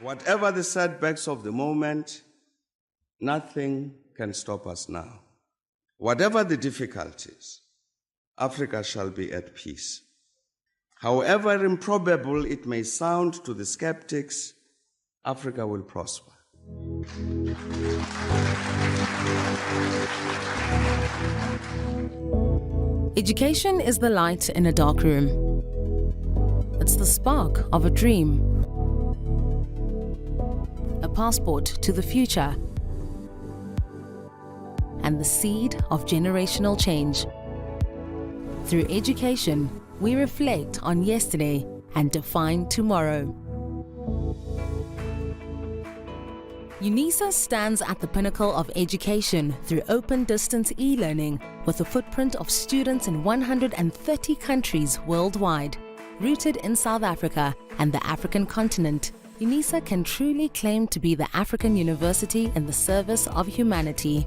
Whatever the setbacks of the moment, nothing can stop us now. Whatever the difficulties, Africa shall be at peace. However improbable it may sound to the skeptics, Africa will prosper. Education is the light in a dark room. It's the spark of a dream, a passport to the future, and the seed of generational change. Through education, we reflect on yesterday and define tomorrow. UNISA stands at the pinnacle of education through open distance e-learning with a footprint of students in 130 countries worldwide. Rooted in South Africa and the African continent, UNISA can truly claim to be the African university in the service of humanity.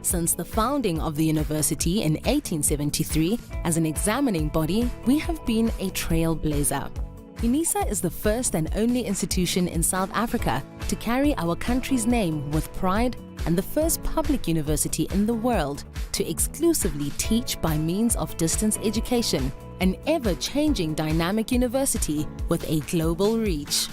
Since the founding of the university in 1873 as an examining body, we have been a trailblazer. UNISA is the first and only institution in South Africa to carry our country's name with pride and the first public university in the world to exclusively teach by means of distance education, an ever-changing dynamic university with a global reach.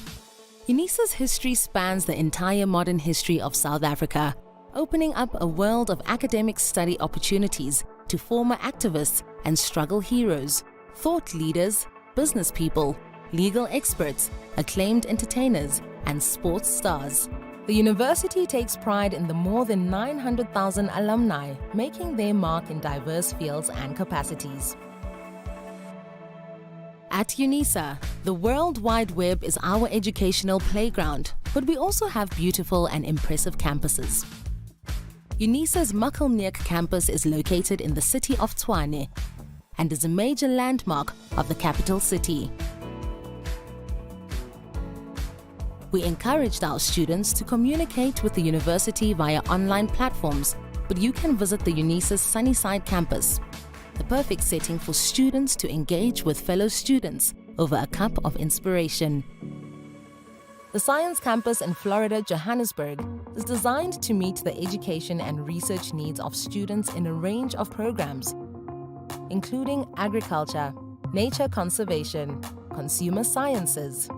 UNISA's history spans the entire modern history of South Africa, opening up a world of academic study opportunities to former activists and struggle heroes, thought leaders, business people, legal experts, acclaimed entertainers, and sports stars. The university takes pride in the more than 900,000 alumni making their mark in diverse fields and capacities. At UNISA, the World Wide Web is our educational playground, but we also have beautiful and impressive campuses. UNISA's Makelneek campus is located in the city of Tshwane and is a major landmark of the capital city. We encouraged our students to communicate with the university via online platforms, but you can visit the UNISA's Sunnyside campus, the perfect setting for students to engage with fellow students over a cup of inspiration. The Science Campus in Florida, Johannesburg, is designed to meet the education and research needs of students in a range of programs, including agriculture, nature conservation, consumer sciences,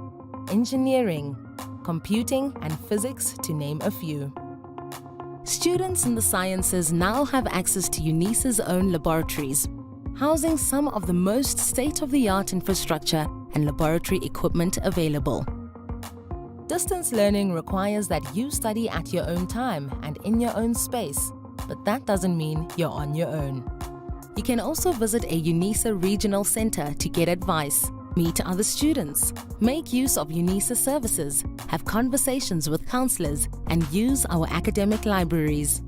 engineering, computing, and physics, to name a few. Students in the sciences now have access to UNISA's own laboratories, housing some of the most state-of-the-art infrastructure and laboratory equipment available. Distance learning requires that you study at your own time and in your own space, but that doesn't mean you're on your own. You can also visit a UNISA regional center to get advice, meet other students, make use of UNISA services, have conversations with counselors, and use our academic libraries.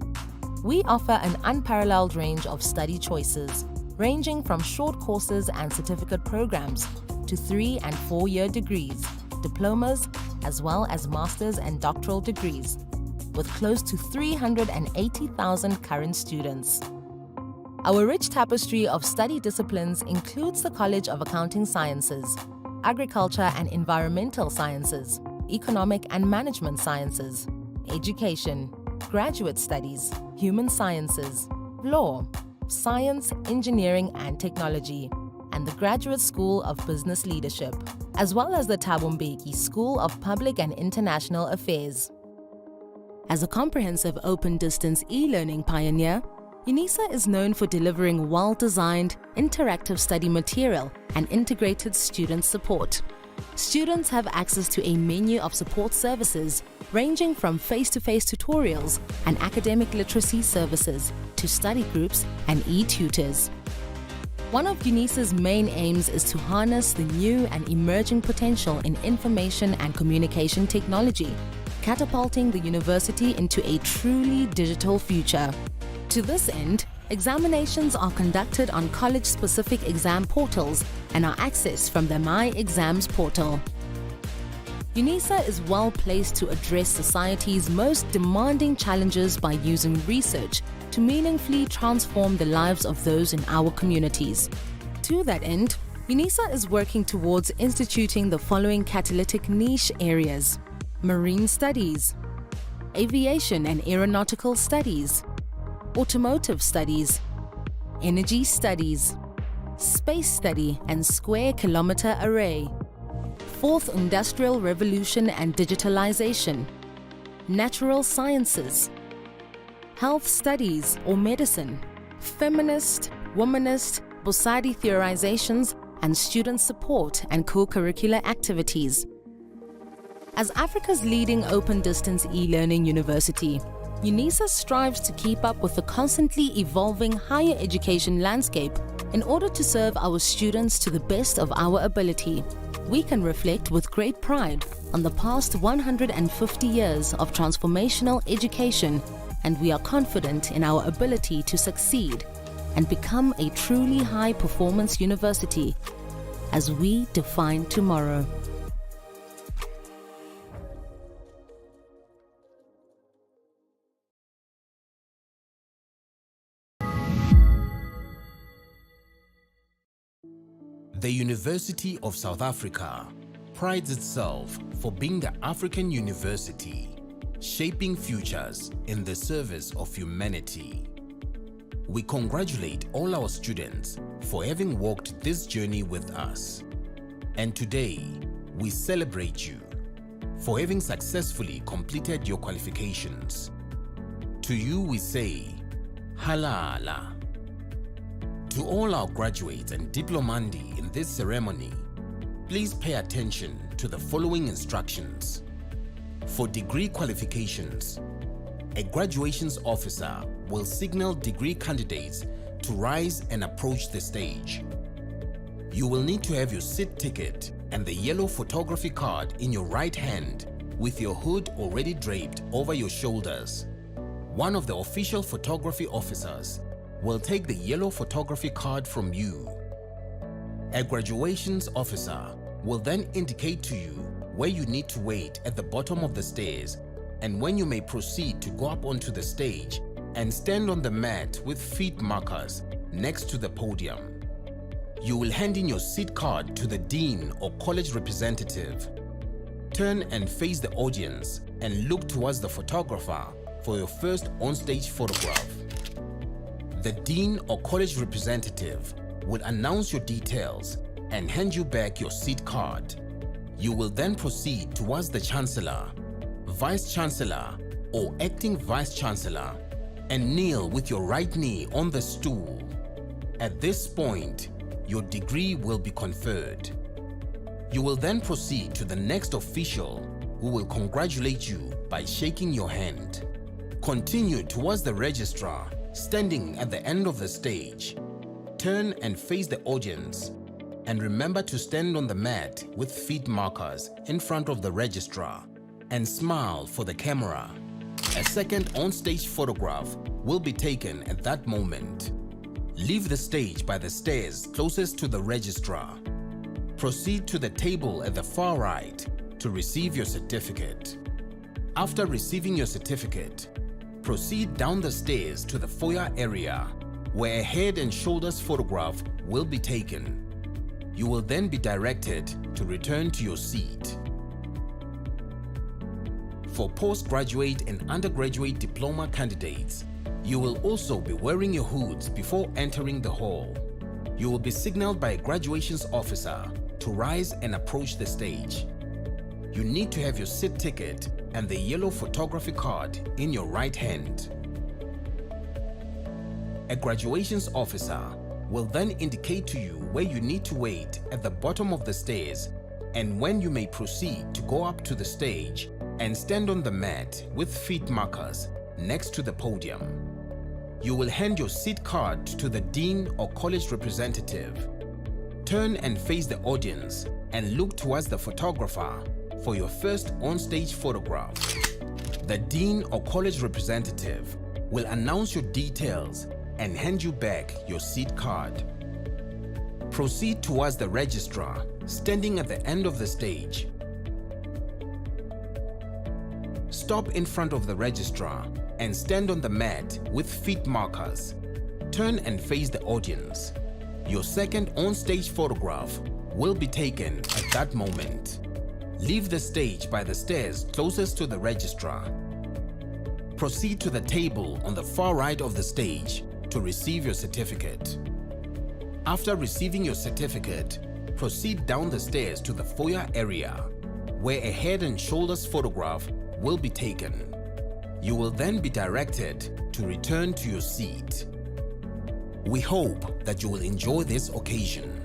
We offer an unparalleled range of study choices, ranging from short courses and certificate programs to 3- and 4-year degrees, diplomas, as well as master's and doctoral degrees, with close to 380,000 current students. Our rich tapestry of study disciplines includes the College of Accounting Sciences, Agriculture and Environmental Sciences, Economic and Management Sciences, Education, Graduate Studies, Human Sciences, Law, Science, Engineering and Technology, and the Graduate School of Business Leadership, as well as the Thabo Mbeki School of Public and International Affairs. As a comprehensive open-distance e-learning pioneer, UNISA is known for delivering well-designed, interactive study material and integrated student support. Students have access to a menu of support services ranging from face-to-face tutorials and academic literacy services to study groups and e-tutors. One of UNISA's main aims is to harness the new and emerging potential in information and communication technology, catapulting the university into a truly digital future. To this end, examinations are conducted on college-specific exam portals and are accessed from the My Exams portal. UNISA is well placed to address society's most demanding challenges by using research to meaningfully transform the lives of those in our communities. To that end, UNISA is working towards instituting the following catalytic niche areas: Marine Studies, Aviation and Aeronautical Studies, Automotive Studies, Energy Studies, Space Study and Square Kilometer Array, Fourth Industrial Revolution and Digitalization, Natural Sciences, Health Studies or Medicine, Feminist, Womanist, Bosadi Theorizations, and Student Support and Co-Curricular Activities. As Africa's leading open-distance e-learning university, UNISA strives to keep up with the constantly evolving higher education landscape in order to serve our students to the best of our ability. We can reflect with great pride on the past 150 years of transformational education, and we are confident in our ability to succeed and become a truly high-performance university as we define tomorrow. The University of South Africa prides itself for being the African university, shaping futures in the service of humanity. We congratulate all our students for having walked this journey with us. And today, we celebrate you for having successfully completed your qualifications. To you we say, Halala. To all our graduates and diplomandi in this ceremony, please pay attention to the following instructions. For degree qualifications, a graduations officer will signal degree candidates to rise and approach the stage. You will need to have your seat ticket and the yellow photography card in your right hand with your hood already draped over your shoulders. One of the official photography officers will take the yellow photography card from you. A graduations officer will then indicate to you where you need to wait at the bottom of the stairs and when you may proceed to go up onto the stage and stand on the mat with feet markers next to the podium. You will hand in your seat card to the dean or college representative. Turn and face the audience and look towards the photographer for your first on-stage photograph. The dean or college representative will announce your details and hand you back your seat card. You will then proceed towards the chancellor, vice chancellor or acting vice chancellor and kneel with your right knee on the stool. At this point, your degree will be conferred. You will then proceed to the next official who will congratulate you by shaking your hand. Continue towards the registrar standing at the end of the stage. Turn and face the audience and remember to stand on the mat with feet markers in front of the registrar and smile for the camera. A second on-stage photograph will be taken at that moment. Leave the stage by the stairs closest to the registrar. Proceed to the table at the far right to receive your certificate. After receiving your certificate, proceed down the stairs to the foyer area where a head and shoulders photograph will be taken. You will then be directed to return to your seat. For postgraduate and undergraduate diploma candidates, you will also be wearing your hoods before entering the hall. You will be signaled by a graduations officer to rise and approach the stage. You need to have your seat ticket and the yellow photography card in your right hand. A graduations officer will then indicate to you where you need to wait at the bottom of the stairs and when you may proceed to go up to the stage and stand on the mat with feet markers next to the podium. You will hand your seat card to the dean or college representative. Turn and face the audience and look towards the photographer for your first on-stage photograph. The dean or college representative will announce your details and hand you back your seat card. Proceed towards the registrar standing at the end of the stage. Stop in front of the registrar and stand on the mat with feet markers. Turn and face the audience. Your second on-stage photograph will be taken at that moment. Leave the stage by the stairs closest to the registrar. Proceed to the table on the far right of the stage to receive your certificate. After receiving your certificate, proceed down the stairs to the foyer area, where a head and shoulders photograph will be taken. You will then be directed to return to your seat. We hope that you will enjoy this occasion.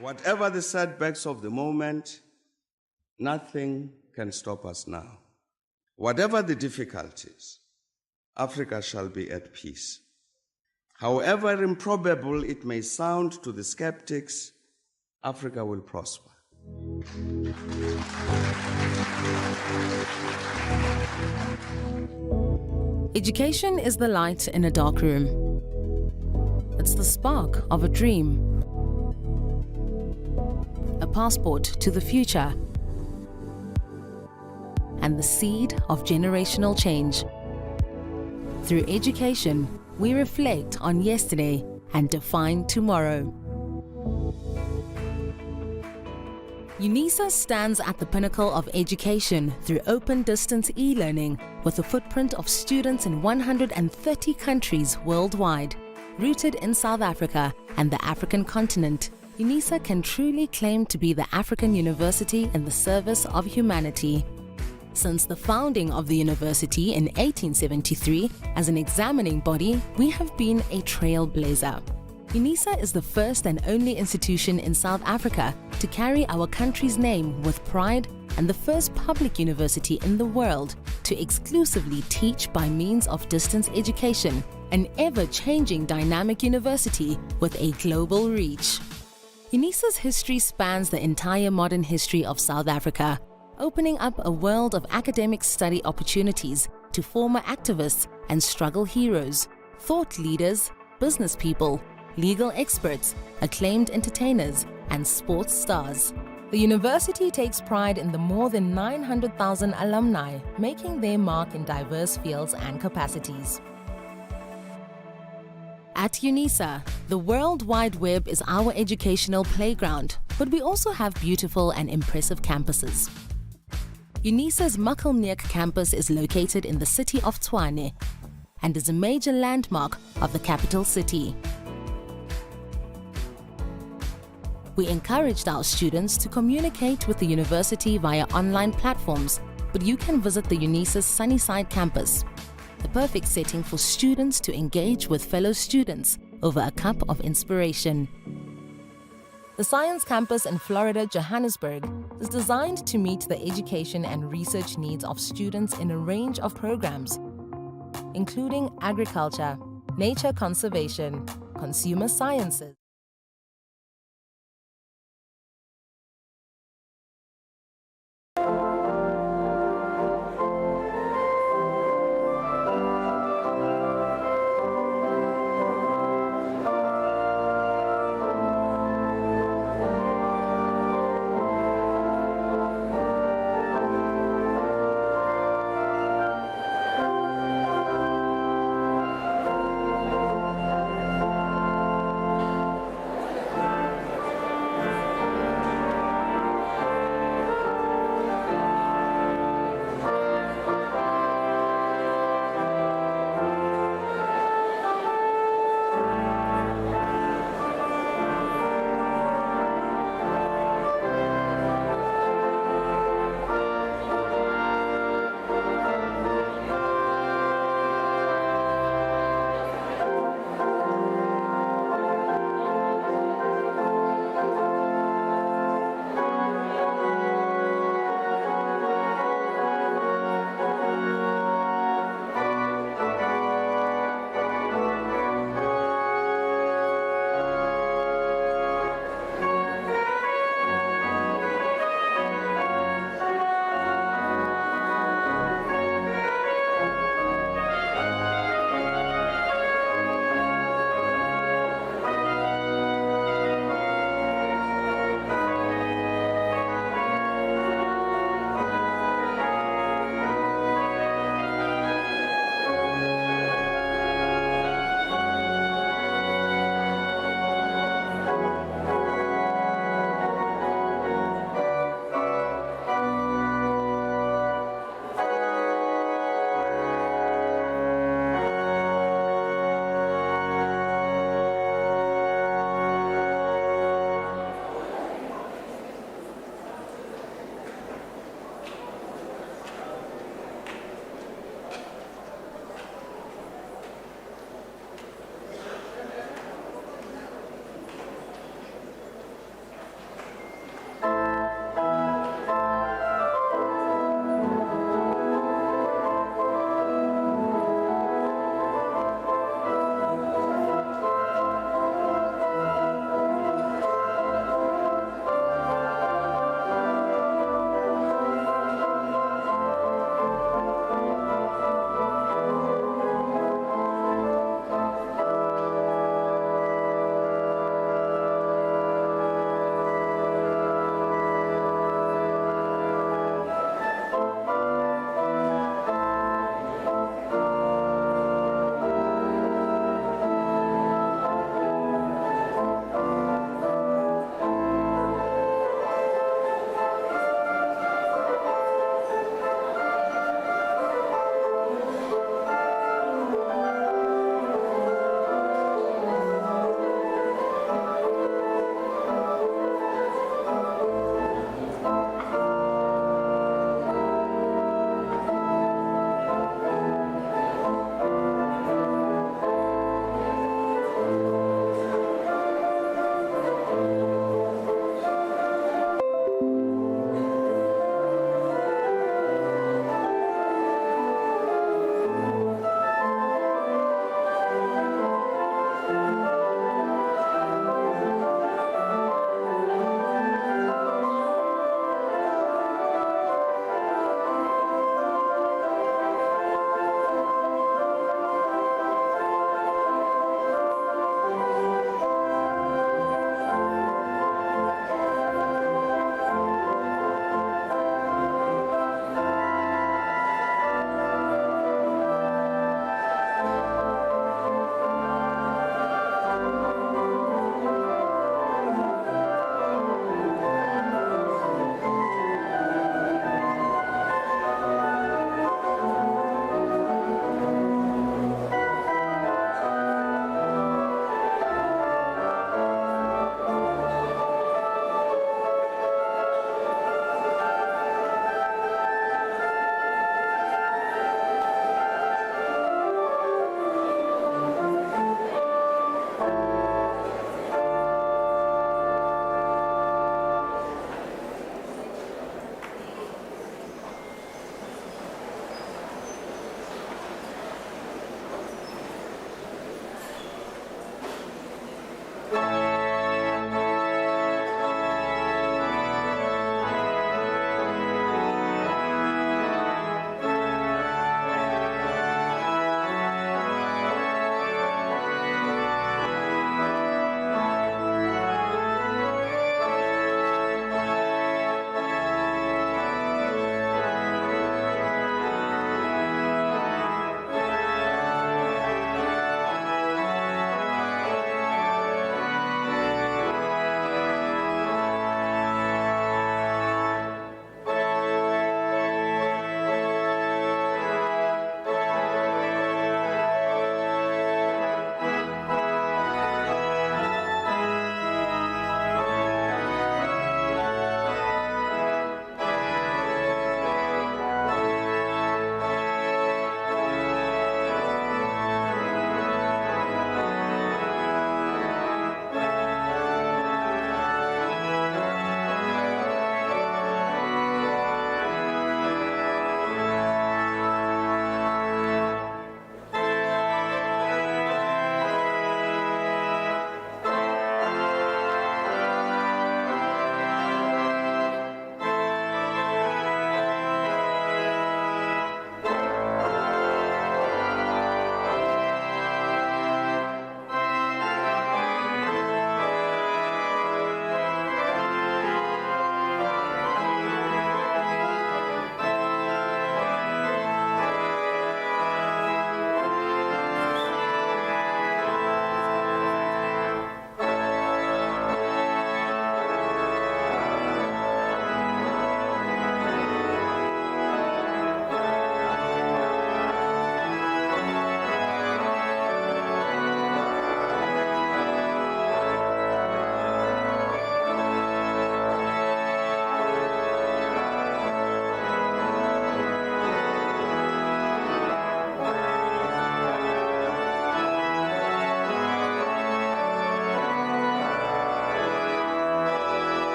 Whatever the setbacks of the moment, nothing can stop us now. Whatever the difficulties, Africa shall be at peace. However improbable it may sound to the skeptics, Africa will prosper. Education is the light in a dark room. It's the spark of a dream. A passport to the future, and the seed of generational change. Through education, we reflect on yesterday and define tomorrow. UNISA stands at the pinnacle of education through open distance e-learning with a footprint of students in 130 countries worldwide. Rooted in South Africa and the African continent, UNISA can truly claim to be the African university in the service of humanity. Since the founding of the university in 1873, as an examining body, we have been a trailblazer. UNISA is the first and only institution in South Africa to carry our country's name with pride and the first public university in the world to exclusively teach by means of distance education, an ever-changing dynamic university with a global reach. UNISA's history spans the entire modern history of South Africa, opening up a world of academic study opportunities to former activists and struggle heroes, thought leaders, business people, legal experts, acclaimed entertainers, and sports stars. The university takes pride in the more than 900,000 alumni, making their mark in diverse fields and capacities. At UNISA, the World Wide Web is our educational playground, but we also have beautiful and impressive campuses. UNISA's Makelneek campus is located in the city of Tshwane and is a major landmark of the capital city. We encouraged our students to communicate with the university via online platforms, but you can visit the UNISA's Sunnyside campus, the perfect setting for students to engage with fellow students over a cup of inspiration. The Science Campus in Florida, Johannesburg, is designed to meet the education and research needs of students in a range of programs, including agriculture, nature conservation, consumer sciences,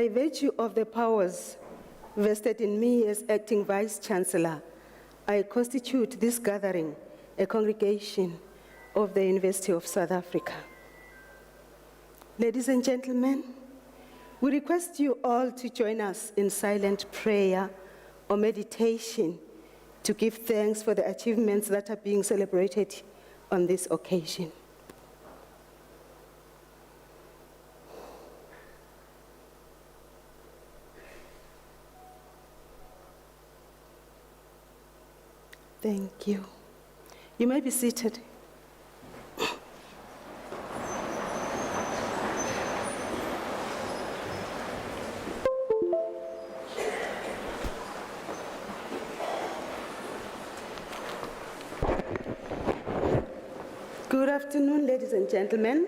By virtue of the powers vested in me as acting Vice-Chancellor, I constitute this gathering a congregation of the University of South Africa. Ladies and gentlemen, we request you all to join us in silent prayer or meditation to give thanks for the achievements that are being celebrated on this occasion. Thank you. You may be seated. Good afternoon, ladies and gentlemen.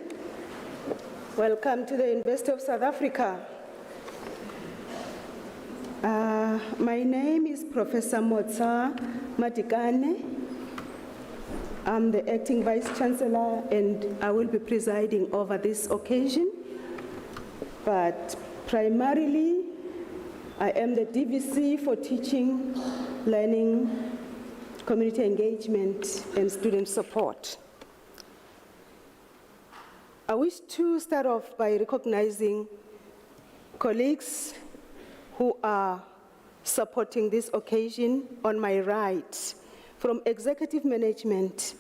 Welcome to the University of South Africa. My name is Professor Motsa Madikane. I'm the acting Vice-Chancellor and I will be presiding over this occasion. But primarily, I am the DVC for teaching, learning, community engagement, and student support. I wish to start off by recognizing colleagues who are supporting this occasion on my right. From executive management,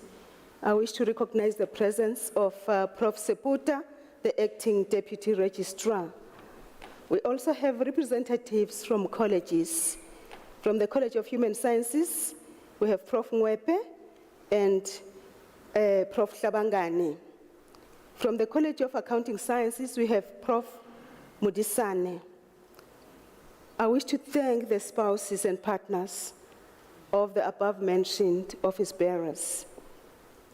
I wish to recognize the presence of Prof. Seputa, the acting deputy registrar. We also have representatives from colleges. From the College of Human Sciences, we have Prof. Mwepe and Prof. Shabangani. From the College of Accounting Sciences, we have Prof. Mudisane. I wish to thank the spouses and partners of the above-mentioned office bearers.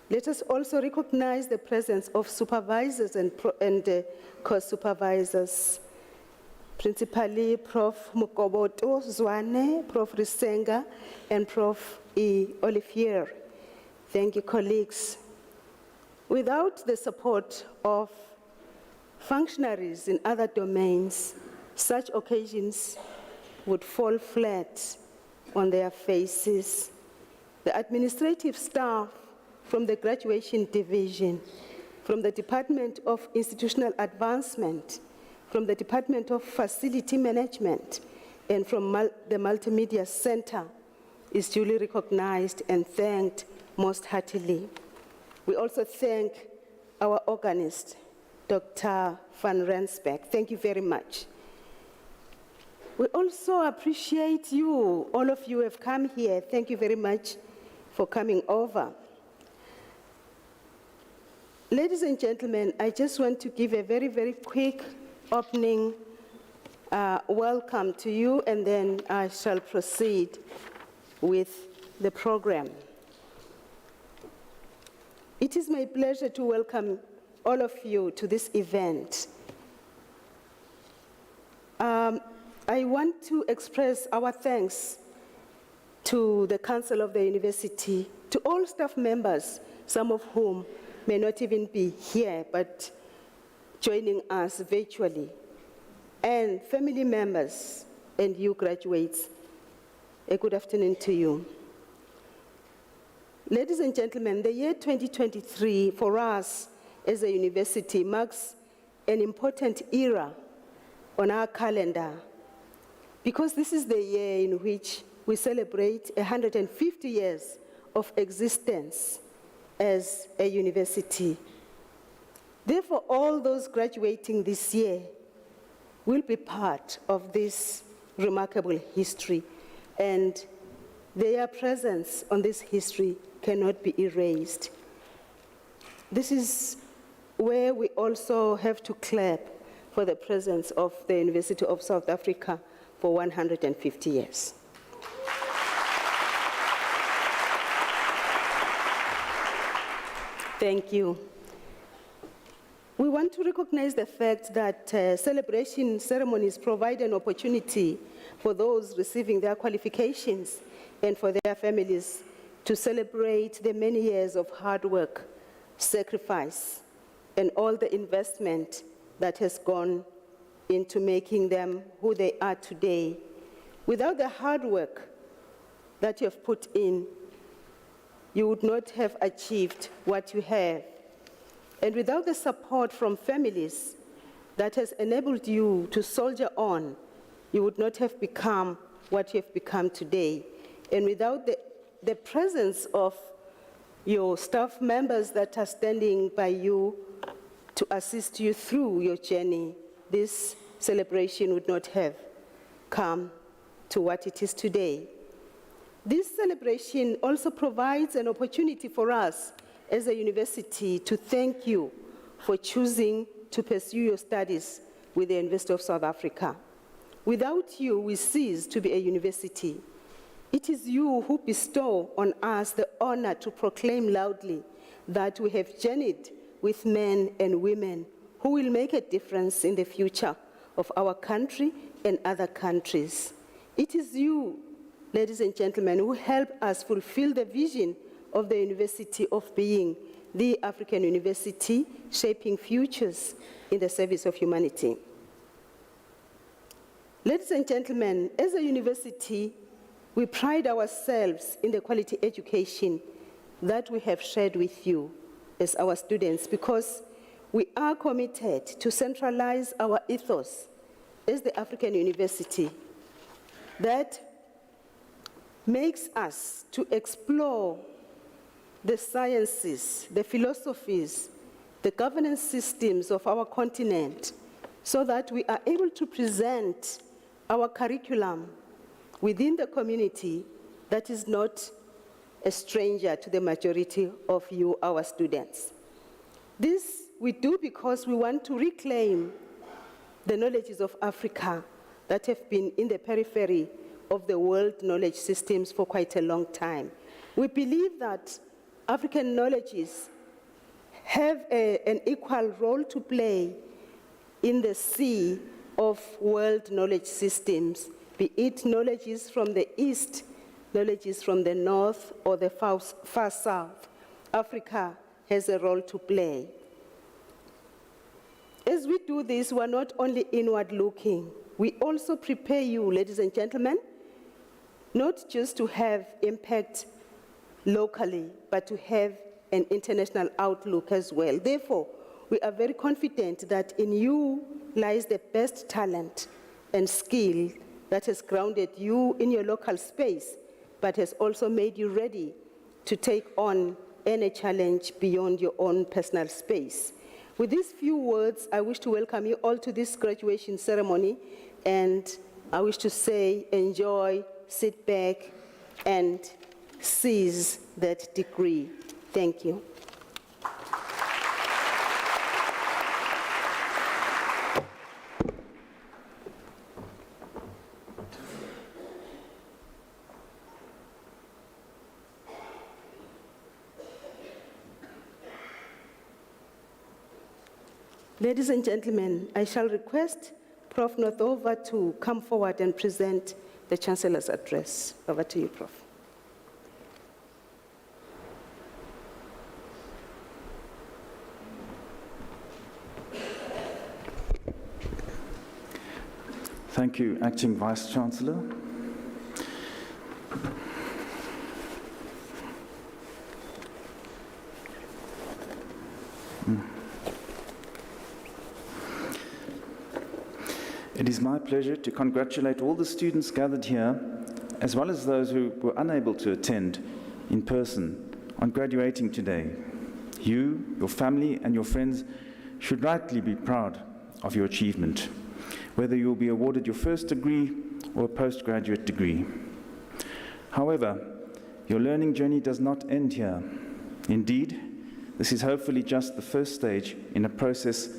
Let us also recognize the presence of supervisors and co-supervisors, principally Prof. Mukoboto Zwane, Prof. Risenga, and Prof. E. Olivier. Thank you, colleagues. Without the support of functionaries in other domains, such occasions would fall flat on their faces. The administrative staff from the Graduation Division, from the Department of Institutional Advancement, from the Department of Facility Management, and from the Multimedia Center is duly recognized and thanked most heartily. We also thank our organist, Dr. Van Rensbeck. Thank you very much. We also appreciate you. All of you have come here. Thank you very much for coming over. Ladies and gentlemen, I just want to give a very, very quick opening welcome to you, and then I shall proceed with the program. It is my pleasure to welcome all of you to this event. I want to express our thanks to the Council of the University, to all staff members, some of whom may not even be here, but joining us virtually, and family members and you graduates. A good afternoon to you. Ladies and gentlemen, the year 2023 for us as a university marks an important era on our calendar, because this is the year in which we celebrate 150 years of existence as a university. Therefore, all those graduating this year will be part of this remarkable history, and their presence on this history cannot be erased. This is where we also have to clap for the presence of the University of South Africa for 150 years. Thank you. We want to recognize the fact that celebration ceremonies provide an opportunity for those receiving their qualifications and for their families to celebrate the many years of hard work, sacrifice, and all the investment that has gone into making them who they are today. Without the hard work that you have put in, you would not have achieved what you have. And without the support from families that has enabled you to soldier on, you would not have become what you have become today. And without the presence of your staff members that are standing by you to assist you through your journey, this celebration would not have come to what it is today. This celebration also provides an opportunity for us as a university to thank you for choosing to pursue your studies with the University of South Africa. Without you, we cease to be a university. It is you who bestow on us the honor to proclaim loudly that we have journeyed with men and women who will make a difference in the future of our country and other countries. It is you, ladies and gentlemen, who help us fulfill the vision of the university of being the African university, shaping futures in the service of humanity. Ladies and gentlemen, as a university, we pride ourselves in the quality education that we have shared with you as our students, because we are committed to centralize our ethos as the African university that makes us to explore the sciences, the philosophies, the governance systems of our continent, so that we are able to present our curriculum within the community that is not a stranger to the majority of you, our students. This we do because we want to reclaim the knowledges of Africa that have been in the periphery of the world knowledge systems for quite a long time. We believe that African knowledges have an equal role to play in the sea of world knowledge systems, be it knowledges from the east, knowledges from the north, or the far south. Africa has a role to play. As we do this, we're not only inward looking, we also prepare you, ladies and gentlemen, not just to have impact locally, but to have an international outlook as well. Therefore, we are very confident that in you lies the best talent and skill that has grounded you in your local space, but has also made you ready to take on any challenge beyond your own personal space. With these few words, I wish to welcome you all to this graduation ceremony, and I wish to say, enjoy, sit back, and seize that degree. Thank you. Ladies and gentlemen, I shall request Prof. Northover to come forward and present the Chancellor's address. Over to you, Prof. Thank you, Acting Vice-Chancellor. It is my pleasure to congratulate all the students gathered here, as well as those who were unable to attend in person, on graduating today. You, your family, and your friends should rightly be proud of your achievement, whether you will be awarded your first degree or a postgraduate degree. However, your learning journey does not end here. Indeed, this is hopefully just the first stage in a process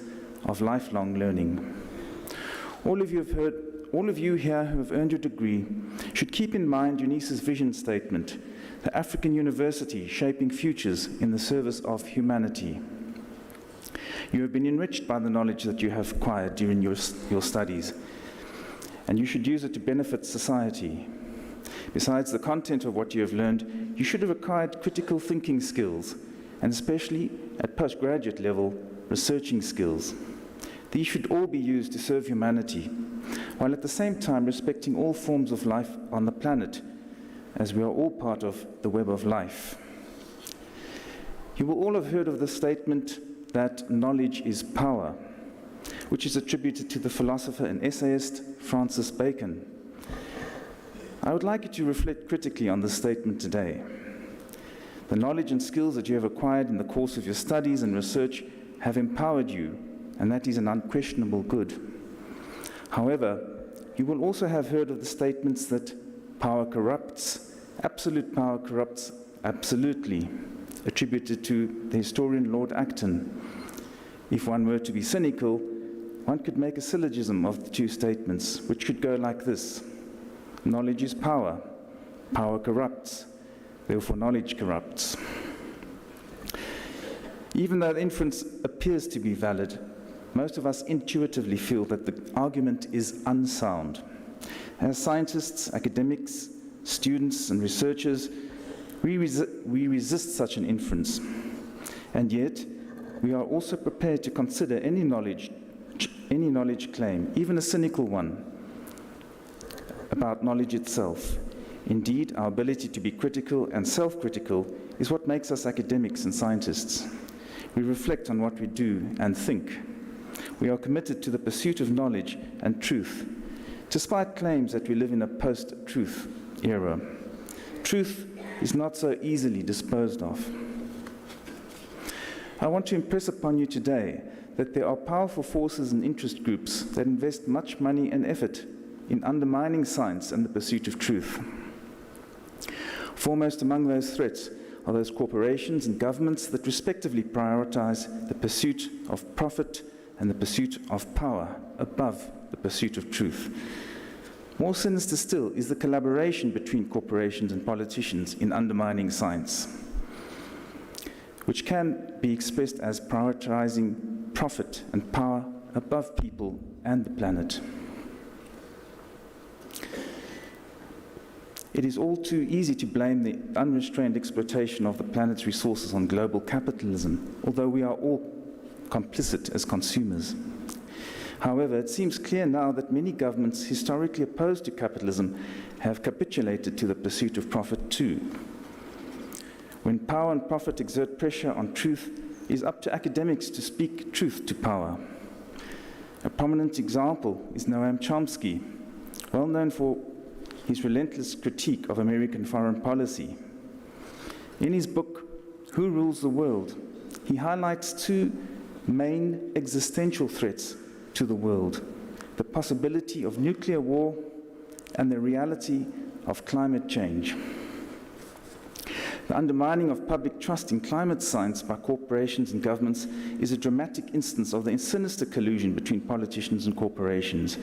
of lifelong learning. All of you here who have earned your degree should keep in mind UNISA's vision statement, the African University shaping futures in the service of humanity. You have been enriched by the knowledge that you have acquired during your studies, and you should use it to benefit society. Besides the content of what you have learned, you should have acquired critical thinking skills, and especially at postgraduate level, researching skills. These should all be used to serve humanity, while at the same time respecting all forms of life on the planet, as we are all part of the web of life. You will all have heard of the statement that knowledge is power, which is attributed to the philosopher and essayist Francis Bacon. I would like you to reflect critically on this statement today. The knowledge and skills that you have acquired in the course of your studies and research have empowered you, and that is an unquestionable good. However, you will also have heard of the statements that power corrupts, absolute power corrupts absolutely, attributed to the historian Lord Acton. If one were to be cynical, one could make a syllogism of the two statements, which could go like this: knowledge is power, power corrupts, therefore knowledge corrupts. Even though the inference appears to be valid, most of us intuitively feel that the argument is unsound. As scientists, academics, students, and researchers, we resist such an inference. And yet, we are also prepared to consider any knowledge claim, even a cynical one, about knowledge itself. Indeed, our ability to be critical and self-critical is what makes us academics and scientists. We reflect on what we do and think. We are committed to the pursuit of knowledge and truth, despite claims that we live in a post-truth era. Truth is not so easily disposed of. I want to impress upon you today that there are powerful forces and interest groups that invest much money and effort in undermining science and the pursuit of truth. Foremost among those threats are those corporations and governments that respectively prioritize the pursuit of profit and the pursuit of power above the pursuit of truth. More sinister still is the collaboration between corporations and politicians in undermining science, which can be expressed as prioritizing profit and power above people and the planet. It is all too easy to blame the unrestrained exploitation of the planet's resources on global capitalism, although we are all complicit as consumers. However, it seems clear now that many governments historically opposed to capitalism have capitulated to the pursuit of profit too. When power and profit exert pressure on truth, it is up to academics to speak truth to power. A prominent example is Noam Chomsky, well known for his relentless critique of American foreign policy. In his book, Who Rules the World?, he highlights two main existential threats to the world: the possibility of nuclear war and the reality of climate change. The undermining of public trust in climate science by corporations and governments is a dramatic instance of the sinister collusion between politicians and corporations,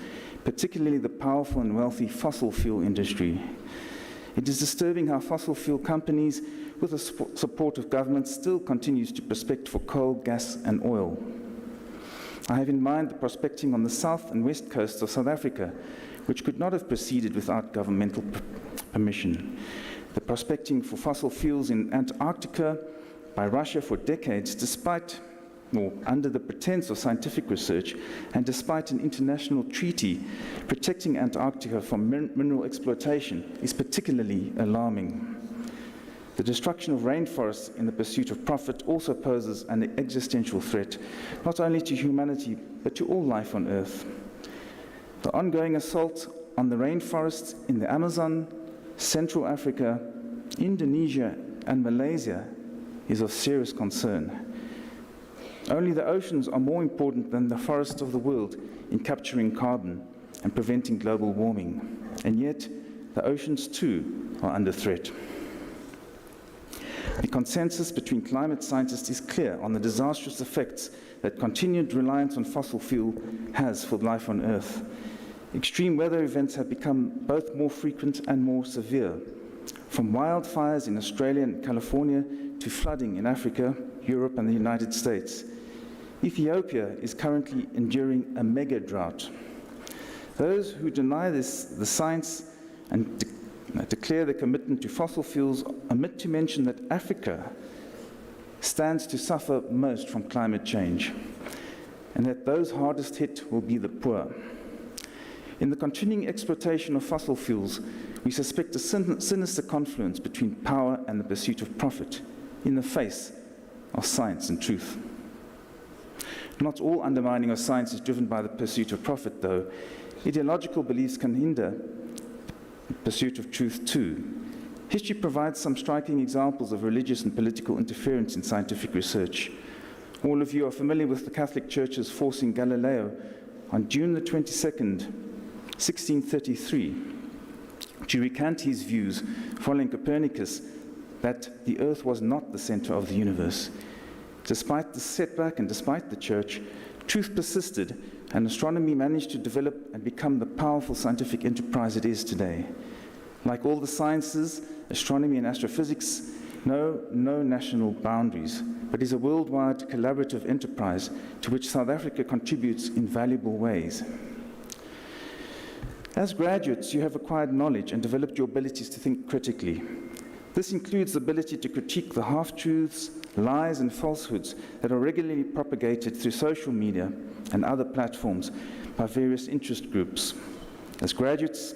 particularly the powerful and wealthy fossil fuel industry. It is disturbing how fossil fuel companies, with the support of governments, still continues to prospect for coal, gas, and oil. I have in mind the prospecting on the south and west coasts of South Africa, which could not have proceeded without governmental permission. The prospecting for fossil fuels in Antarctica by Russia for decades, despite, or under the pretense of scientific research, and despite an international treaty protecting Antarctica from mineral exploitation, is particularly alarming. The destruction of rainforests in the pursuit of profit also poses an existential threat, not only to humanity, but to all life on Earth. The ongoing assault on the rainforests in the Amazon, Central Africa, Indonesia, and Malaysia is of serious concern. Only the oceans are more important than the forests of the world in capturing carbon and preventing global warming. And yet, the oceans too are under threat. The consensus between climate scientists is clear on the disastrous effects that continued reliance on fossil fuel has for life on Earth. Extreme weather events have become both more frequent and more severe, from wildfires in Australia and California to flooding in Africa, Europe, and the United States. Ethiopia is currently enduring a mega drought. Those who deny the science and declare their commitment to fossil fuels omit to mention that Africa stands to suffer most from climate change. and that those hardest hit will be the poor. In the continuing exploitation of fossil fuels, we suspect a sinister confluence between power and the pursuit of profit in the face of science and truth. Not all undermining of science is driven by the pursuit of profit, though. Ideological beliefs can hinder the pursuit of truth too. History provides some striking examples of religious and political interference in scientific research. All of you are familiar with the Catholic Church's forcing Galileo on June the 22nd, 1633, to recant his views following Copernicus that the Earth was not the center of the universe. Despite the setback and despite the Church, truth persisted, and astronomy managed to develop and become the powerful scientific enterprise it is today. Like all the sciences, astronomy and astrophysics know no national boundaries, but is a worldwide collaborative enterprise to which South Africa contributes in valuable ways. As graduates, you have acquired knowledge and developed your abilities to think critically. This includes the ability to critique the half-truths, lies, and falsehoods that are regularly propagated through social media and other platforms by various interest groups. As graduates,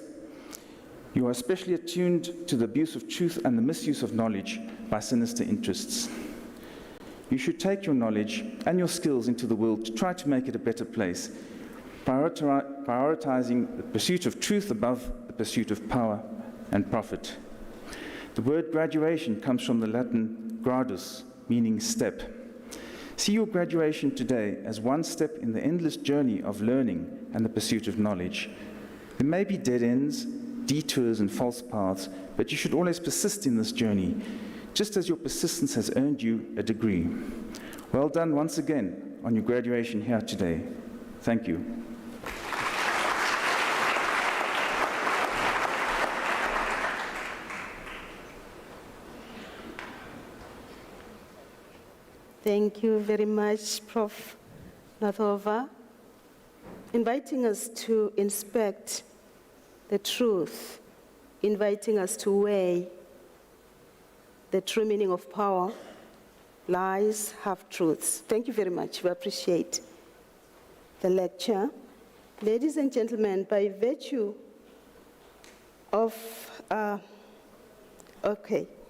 you are especially attuned to the abuse of truth and the misuse of knowledge by sinister interests. You should take your knowledge and your skills into the world to try to make it a better place, prioritizing the pursuit of truth above the pursuit of power and profit. The word graduation comes from the Latin gradus, meaning step. See your graduation today as one step in the endless journey of learning and the pursuit of knowledge. There may be dead ends, detours, and false paths, but you should always persist in this journey, just as your persistence has earned you a degree. Well done once again on your graduation here today. Thank you. Thank you very much, Prof. Nathova, inviting us to inspect the truth, inviting us to weigh the true meaning of power, lies, half-truths. Thank you very much. We appreciate the lecture. Ladies and gentlemen, by virtue of,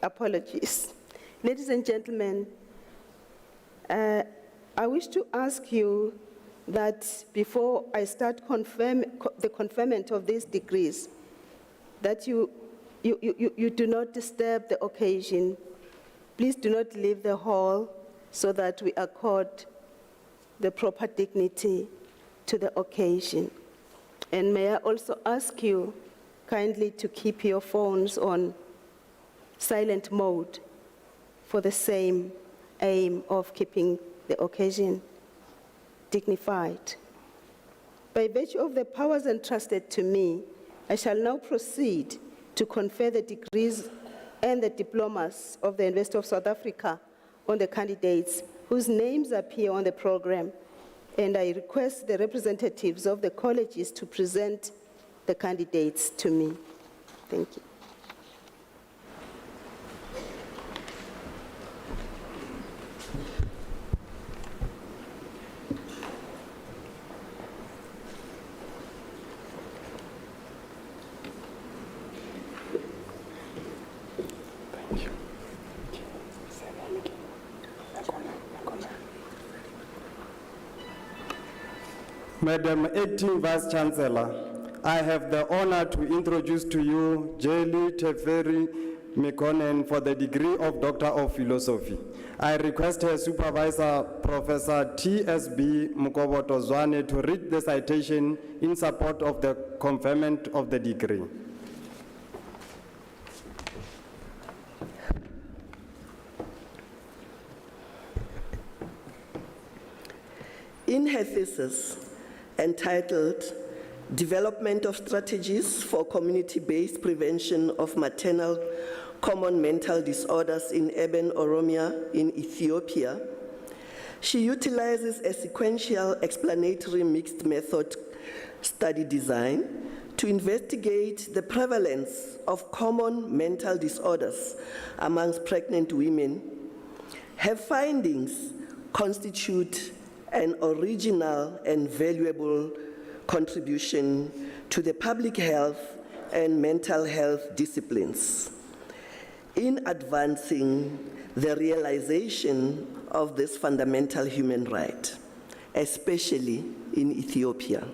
apologies. Ladies and gentlemen, I wish to ask you that before I start the conferment of these degrees, that you do not disturb the occasion. Please do not leave the hall so that we accord the proper dignity to the occasion. And may I also ask you kindly to keep your phones on silent mode for the same aim of keeping the occasion dignified. By virtue of the powers entrusted to me, I shall now proceed to confer the degrees and the diplomas of the University of South Africa on the candidates whose names appear on the program, and I request the representatives of the colleges to present the candidates to me. Thank you. Madam Acting Vice Chancellor, I have the honor to introduce to you Jeli Teferi Mekonnen for the degree of Doctor of Philosophy. I request her supervisor, Professor T.S.B. Mukoboto Zwane, to read the citation in support of the conferment of the degree. In her thesis, entitled Development of Strategies for Community-Based Prevention of Maternal Common Mental Disorders in Urban Oromia in Ethiopia, she utilizes a sequential explanatory mixed method study design to investigate the prevalence of common mental disorders amongst pregnant women. Her findings constitute an original and valuable contribution to the public health and mental health disciplines in advancing the realization of this fundamental human right, especially in Ethiopia.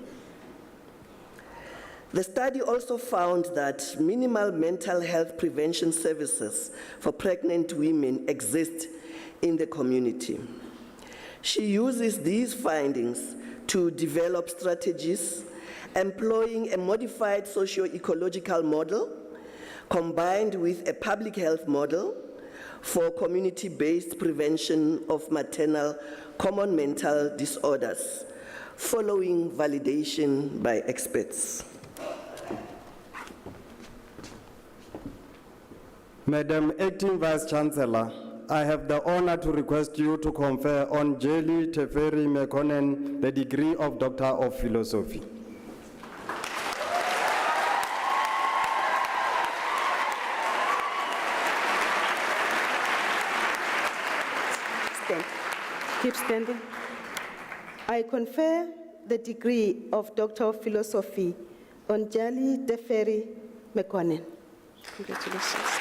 The study also found that minimal mental health prevention services for pregnant women exist in the community. She uses these findings to develop strategies employing a modified socio-ecological model combined with a public health model for community-based prevention of maternal common mental disorders, following validation by experts. Madam Acting Vice-Chancellor, I have the honor to request you to confer on Jelly Teferi Mekonnen the degree of Doctor of Philosophy. Stand. Keep standing. I confer the degree of Doctor of Philosophy on Jelly Teferi Mekonnen. Congratulations.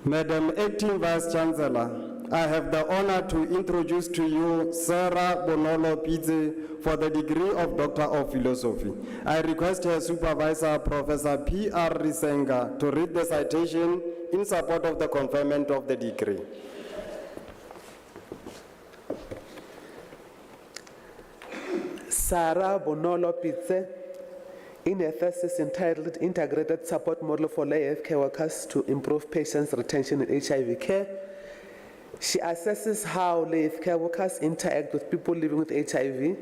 Madam Acting Vice-Chancellor, I have the honor to introduce to you Sarah Bonolo Pidze for the degree of Doctor of Philosophy. I request her supervisor, Professor P.R. Risenga, to read the citation in support of the conferment of the degree. Sarah Bonolo Pidze, in a thesis entitled Integrated Support Model for Lay Healthcare Workers to Improve Patients' Retention in HIV Care, she assesses how lay healthcare workers interact with people living with HIV.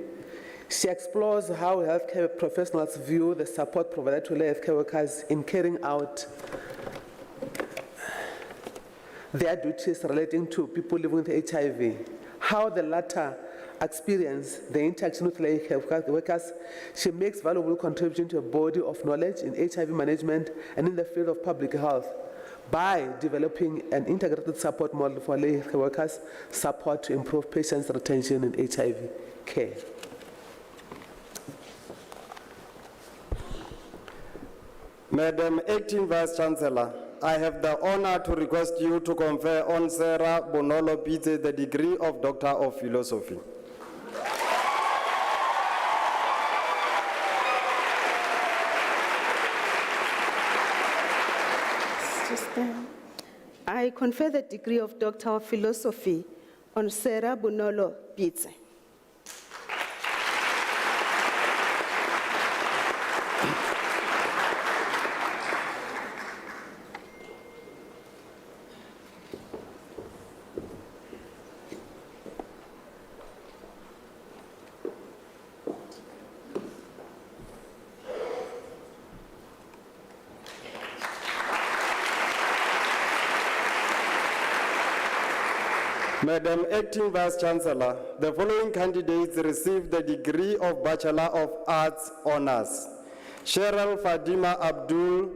She explores how healthcare professionals view the support provided to lay healthcare workers in carrying out their duties relating to people living with HIV, how the latter experience the interaction with lay health workers. She makes valuable contribution to a body of knowledge in HIV management and in the field of public health by developing an integrated support model for lay health workers' support to improve patients' retention in HIV care. Madam Acting Vice-Chancellor, I have the honor to request you to confer on Sarah Bonolo Pidze the degree of Doctor of Philosophy. I confer the degree of Doctor of Philosophy on Sarah Bonolo Pidze. Madam Acting Vice-Chancellor, the following candidates received the degree of Bachelor of Arts Honours. Cheryl Fadima Abdul,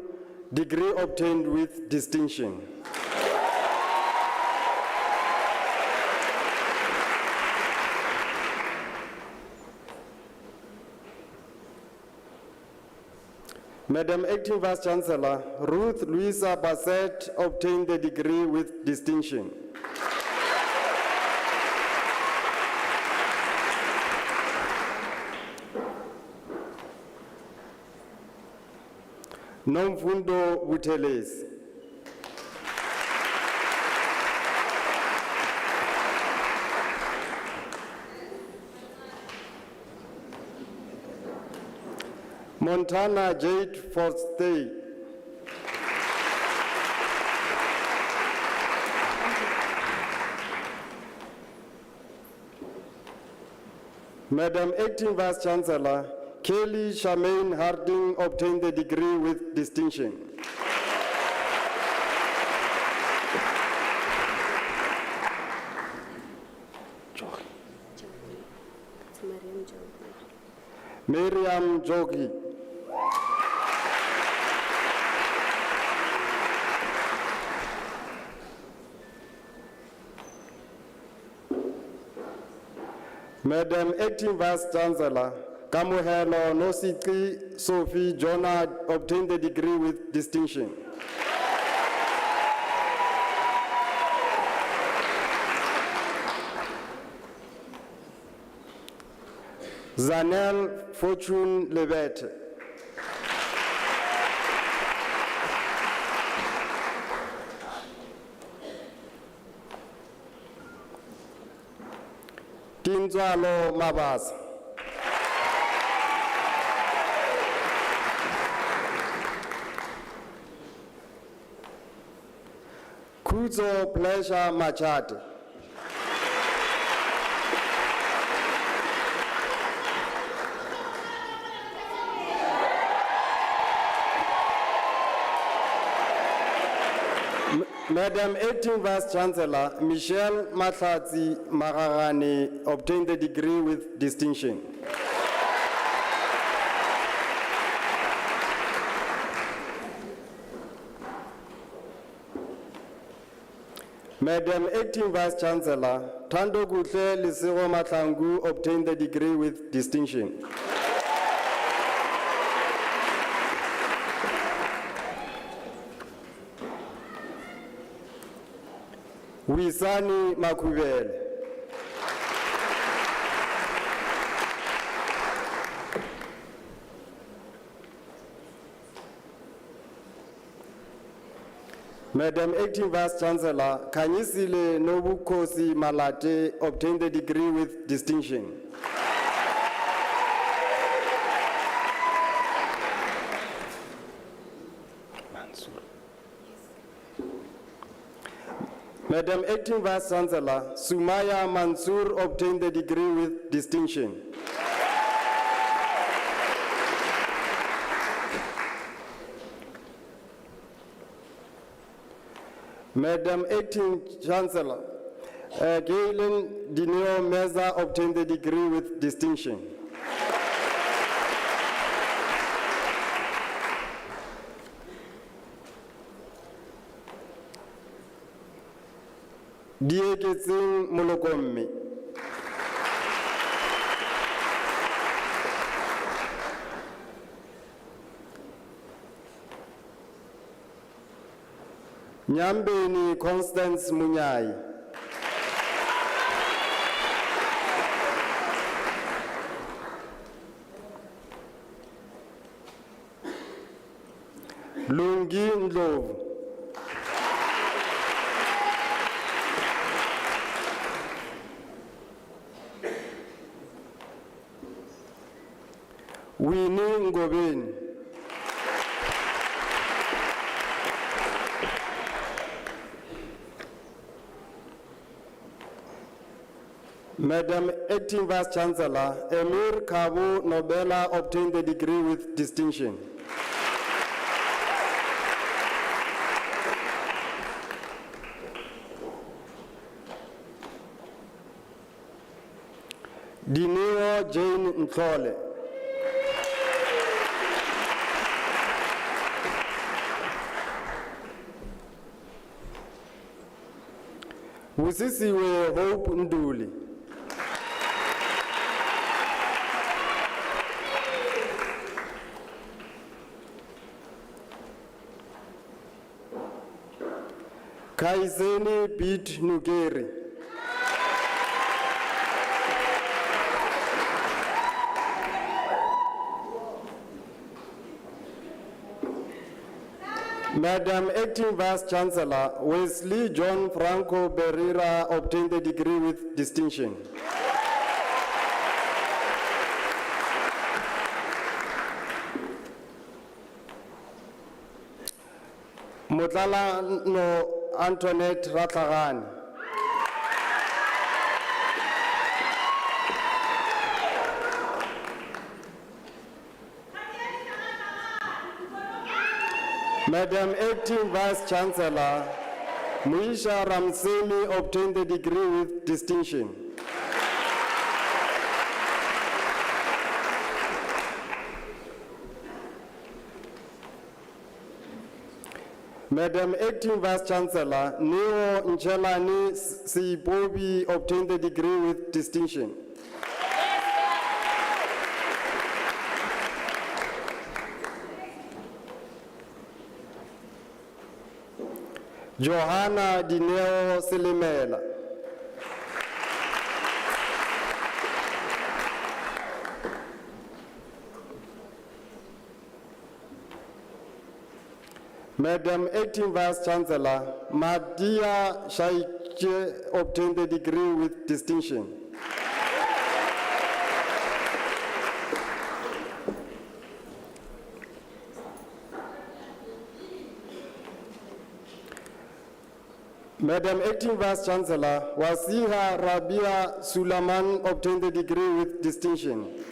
degree obtained with distinction. Madam Acting Vice-Chancellor, Ruth Louisa Bassett obtained the degree with distinction. Nomfundo Buthelezi. Montana Jade Forstey. Madam Acting Vice-Chancellor, Kelly Charmaine Harding obtained the degree with distinction. Miriam Jogi. Madam Acting Vice Chancellor, Kamuhelo Nositi Sophie Jonah obtained the degree with distinction. Zanel Fortune Levet. Tinzwalo Mabasa. Kuzo Pleasure Machate. Madam Acting Vice Chancellor, Michelle Matlatsi Maragane obtained the degree with distinction. Madam Acting Vice Chancellor, Thando Gutle Lisego Matlangu obtained the degree with distinction. Wisani Makubele. Madam Acting Vice Chancellor, Kanyisile Nobukosi Malate obtained the degree with distinction. Madam Acting Vice Chancellor, Sumaya Mansour obtained the degree with distinction. Madam Acting Chancellor, Galen Dineo Meza obtained the degree with distinction. Dieketsing Molokomme. Nyambeni Constance Munyai. Lungi Ndlovu. Winnie Ngobeni. Madam Acting Vice Chancellor, Emir Kabu Nobela obtained the degree with distinction. Dineo Jane Ntlole. Usisiwe Hope Nduli. Kaizeni Beat Nugeri. Madam Acting Vice Chancellor, Wesley John Franco Berira obtained the degree with distinction. Mutlala no Antoinette Ratlagani. Madam Acting Vice Chancellor, Muisha Ramsemi obtained the degree with distinction. Madam Acting Vice Chancellor, Neo Nchelani Sipobi obtained the degree with distinction. Johanna Dineo Silimela. Madam Acting Vice Chancellor, Madia Shaiche obtained the degree with distinction. Madam Acting Vice Chancellor, Wasiha Rabia Sulaman obtained the degree with distinction.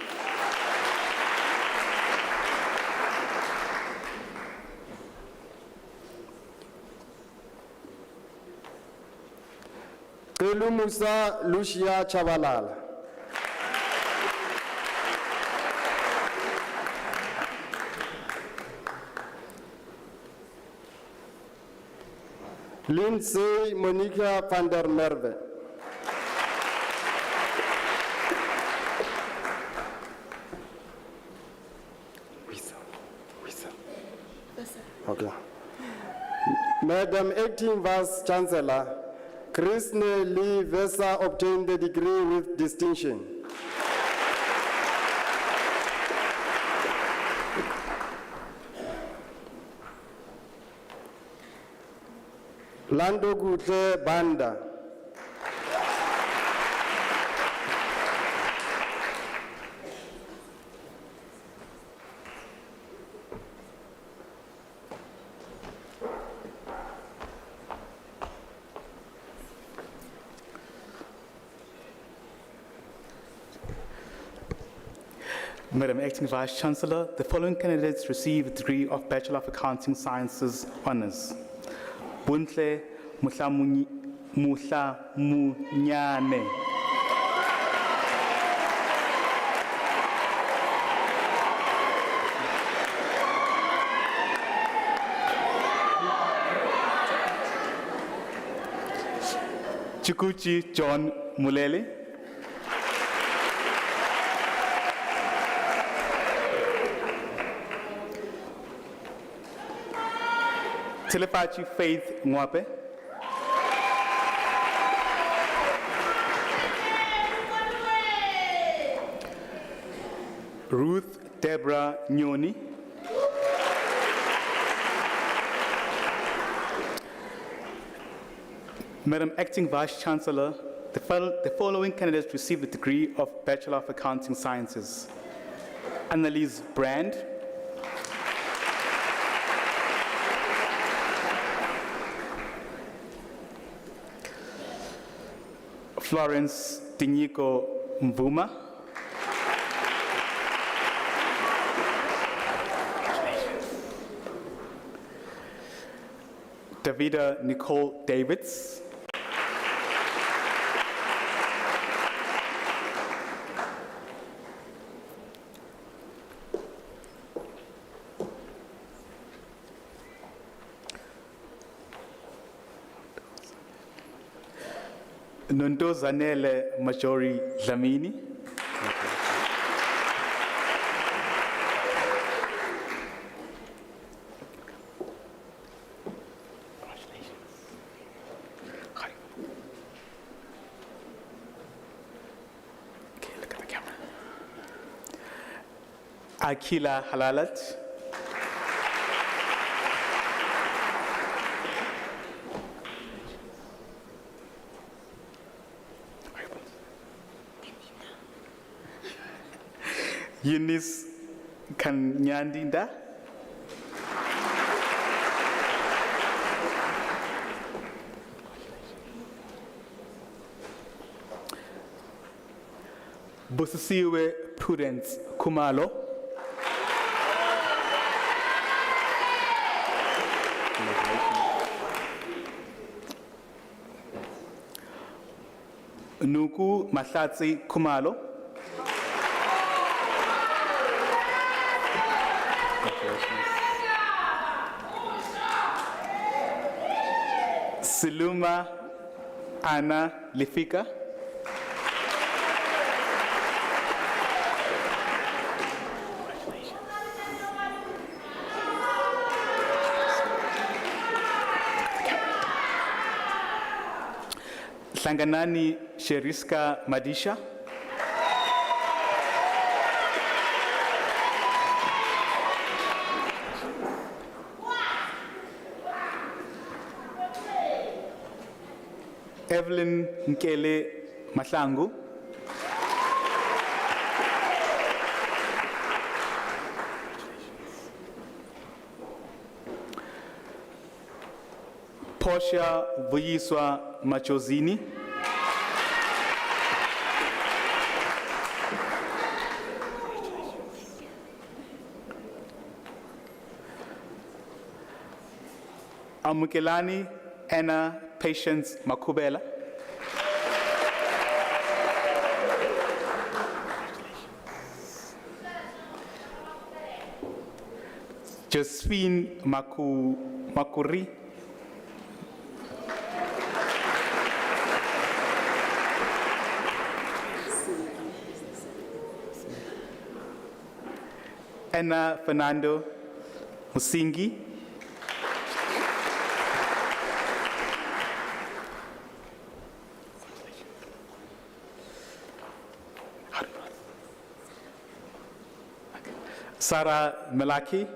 Kelu Musa Lucia Chabalala. Lindsay Monica van der Merwe. Okay. Madam Acting Vice Chancellor, Krishna Lee Vesa obtained the degree with distinction. Lando Gute Banda. Madam Acting Vice Chancellor, the following candidates receive a degree of Bachelor of Accounting Sciences Honours. Buntle Muhlamunyane. Chikuchi John Mulele. Telepachi Faith Mwape. Ruth Deborah Nyoni. Madam Acting Vice Chancellor, the following candidates received the degree of Bachelor of Accounting Sciences. Annalise Brand. Florence Tinyiko Mvuma. Davida Nicole Davids. Nondo Zanele Majori Dlamini. Okay, look at the camera. Akila Halalat. Eunice Kanyandinda. Busisiwe Prudence Kumalo. Nuku Mahlatsi Kumalo. Siluma Anna Lifika. Hlanganani Sheriska Madisha. Evelyn Nkele Mahlangu. Portia Vuyiswa Machozini. Amukelani Anna Patience Makubela. Josephine Makuri. Anna Fernando Musingi. Sarah Melaki.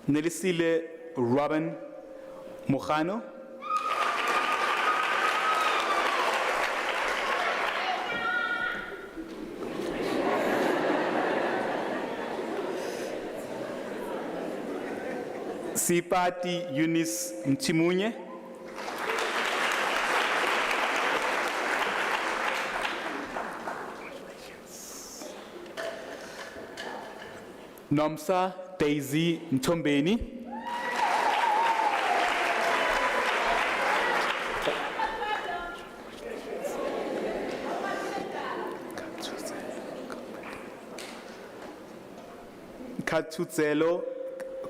Nelisile Robin Mojano. Sipati Eunice Mtimunye. Nomsa Daisy Mtombeni. Katutzelo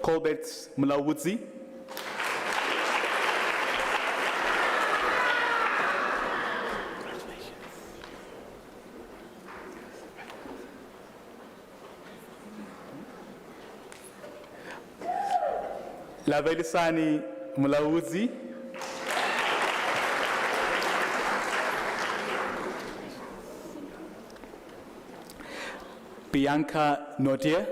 Colbert Mlawudzi. Lavelisani Mlawudzi. Bianca Nodier.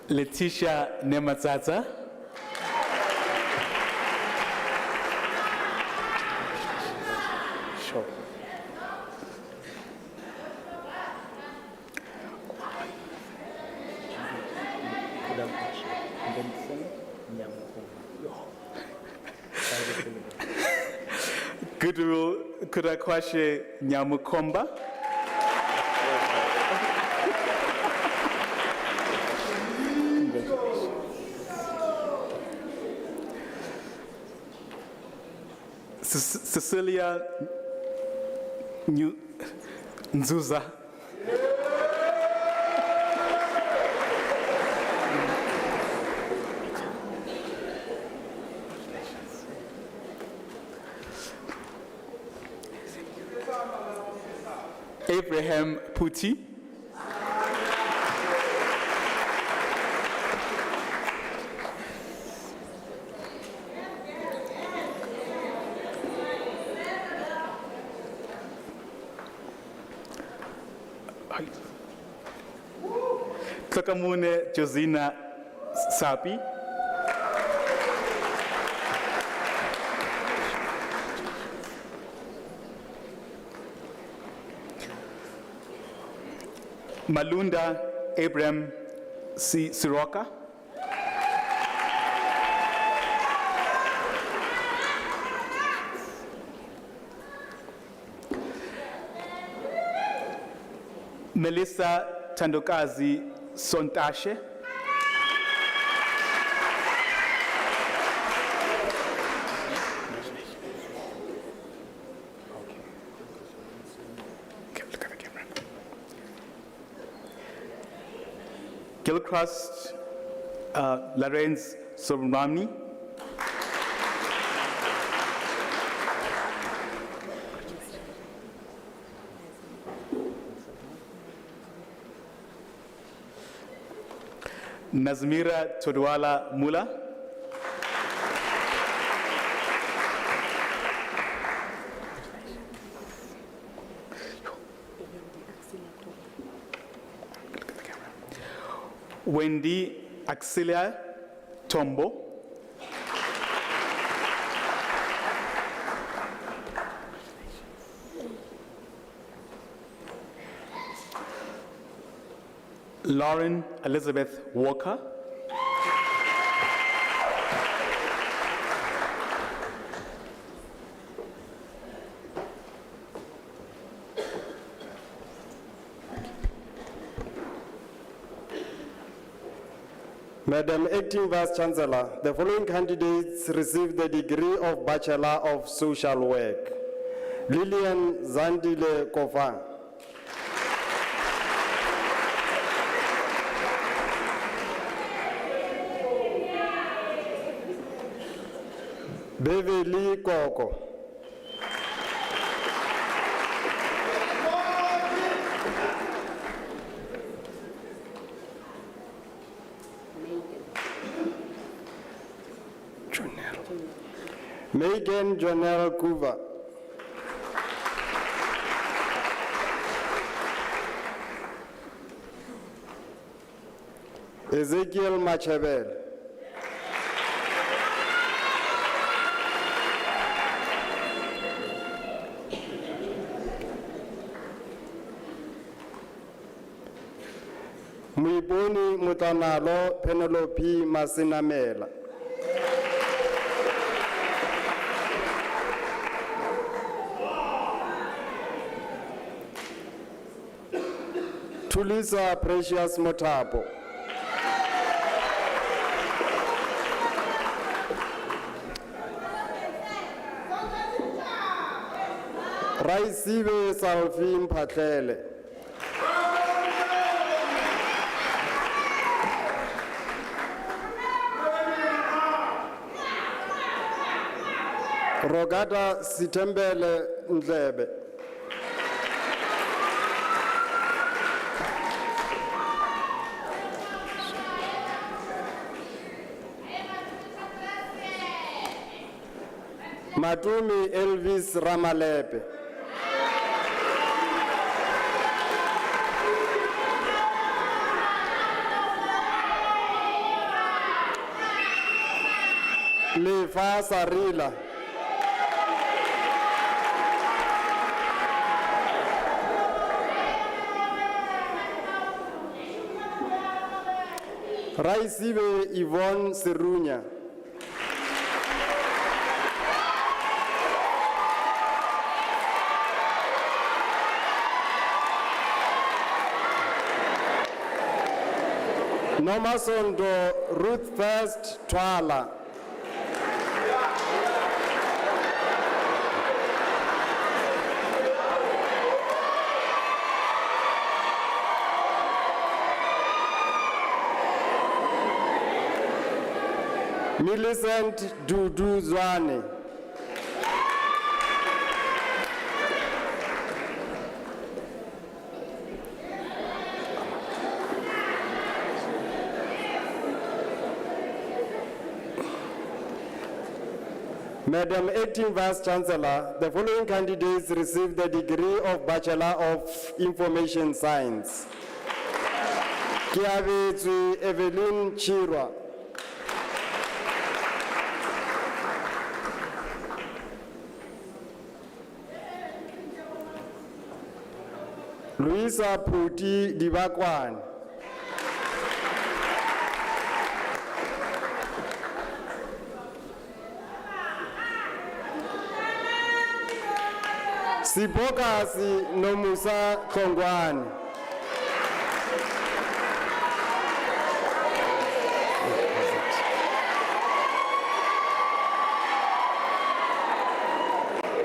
Letitia Nematsatsa. Sure. Goodwill Kudakwashe Nyamukomba. Cecilia Nzuza. Abraham Puti. Kakamune Josina Sapi. Malunda Abraham Siroka. Melissa Tandokazi Sontashe. Gilchrist Lorenz Subramani. Nazmira Todwala Mula. Wendy Axilia Tombo. Lauren Elizabeth Walker. Madam Acting Vice Chancellor, the following candidates received the degree of Bachelor of Social Work. Lillian Zandile Kofa. Beverly Koko. Megan Jonelle Kuva. Ezekiel Machabel. Muiboni Mutanalo Penelope Masinamela. Tulisa Precious Motapo. Raisibe Salfin Patlele. Rogata Sitembele Ndlebe. Matumi Elvis Ramalepe. Lefa Sarila. Raisibe Yvonne Serunya. Nomasondo Ruth First Twala. Millicent Dudu Zwane. Madam Acting Vice Chancellor, the following candidates received the degree of Bachelor of Information Science. Kiabetsu Evelyn Chirwa. Luisa Puti Dibakwan. Sipokasi Nomusa Kongwani.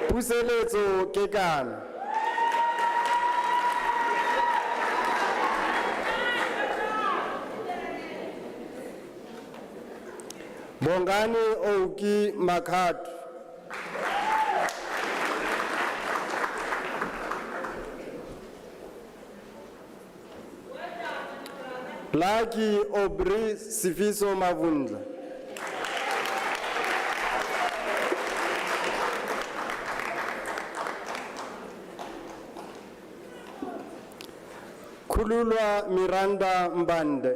Puseletso Kekana. Bongani Oki Makhatu. Lucky Aubrey Sifiso Mavundla. Kululwa Miranda Mbande.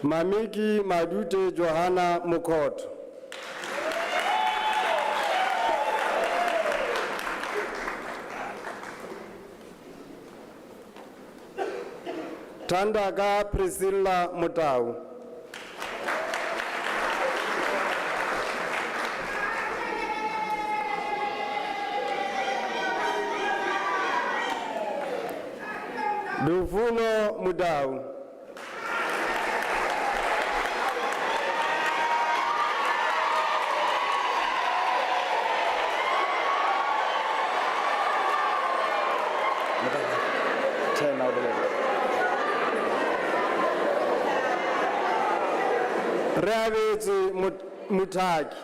Mamiki Madute Johanna Mukot. Tandaga Priscilla Mutau. Duvuno Mudau. Ravezi Mutaki.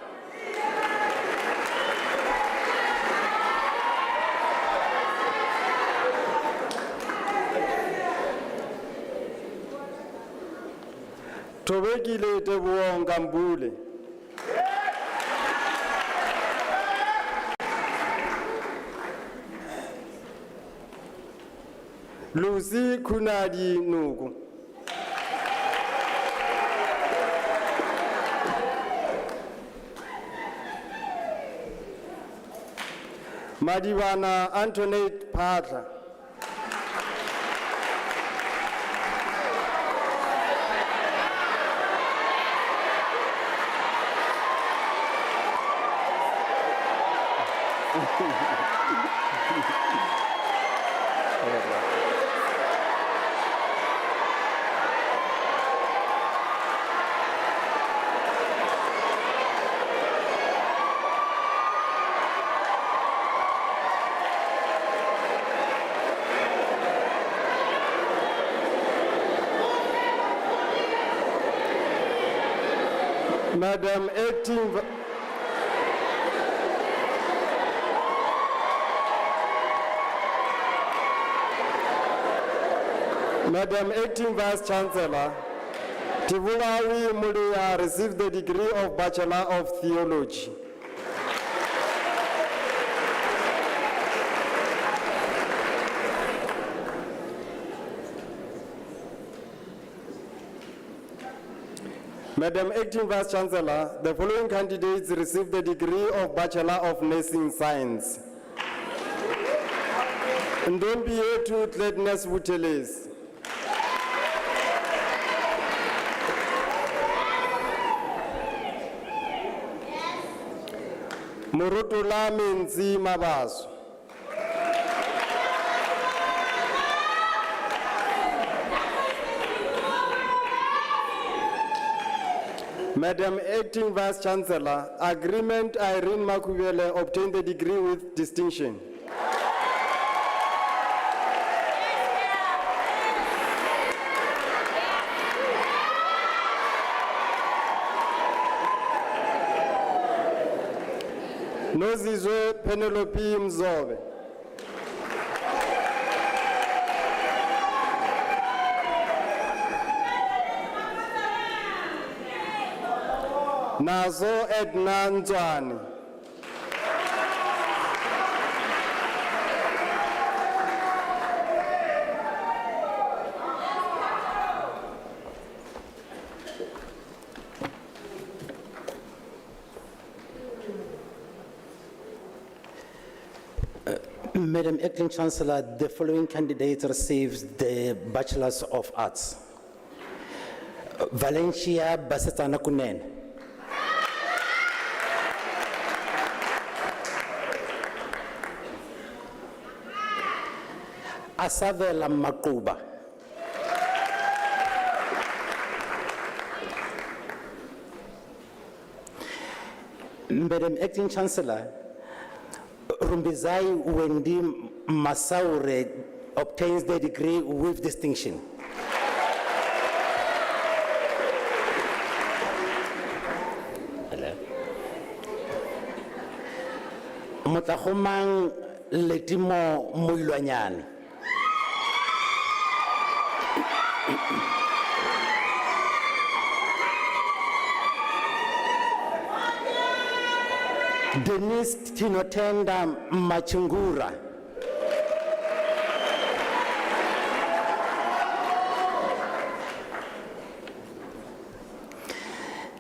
Tobekile Tebuonga Mbule. Lucy Kunadi Nugu. Madivana Antoinette Patla. Madam Acting Vice Chancellor, Tivulawi Mulia received the degree of Bachelor of Theology. Madam Acting Vice Chancellor, the following candidates received the degree of Bachelor of Nursing Science. Ndombi Yetu Tlednes Buteles. Murutula Menzi Mabaso. Madam Acting Vice Chancellor, Agreement Irene Makubele obtained the degree with distinction. Nozizwe Penelope Mzobe. Nazo Edna Nzwani. Madam Acting Chancellor, the following candidate receives the Bachelors of Arts. Valencia Basetana Kunen. Asavela Makuba. Madam Acting Chancellor, Rumbizai Wendi Masaure obtains the degree with distinction. Motlagomang Letimo Moilwanyane. Denise Tinotenda Machungura.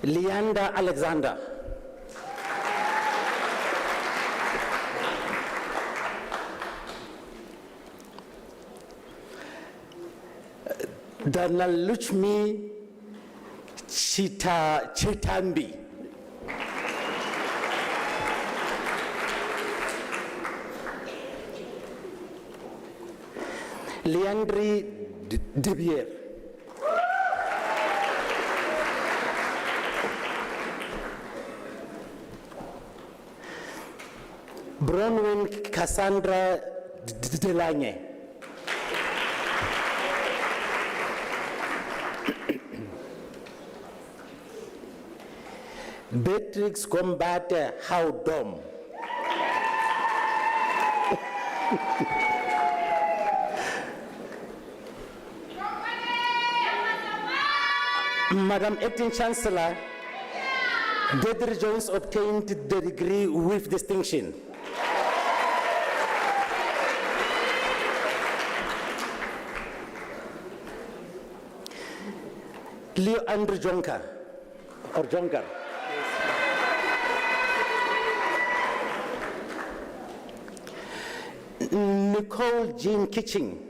Leander Alexander. Danaluchmi Chitambi. Leandri Debier. Bronwyn Cassandra Delanye. Beatrix Combate Howdom. Madam Acting Chancellor, Deirdre Jones obtained the degree with distinction. Leo Andrew Jonker, or Jonker. Nicole Jean Kitching.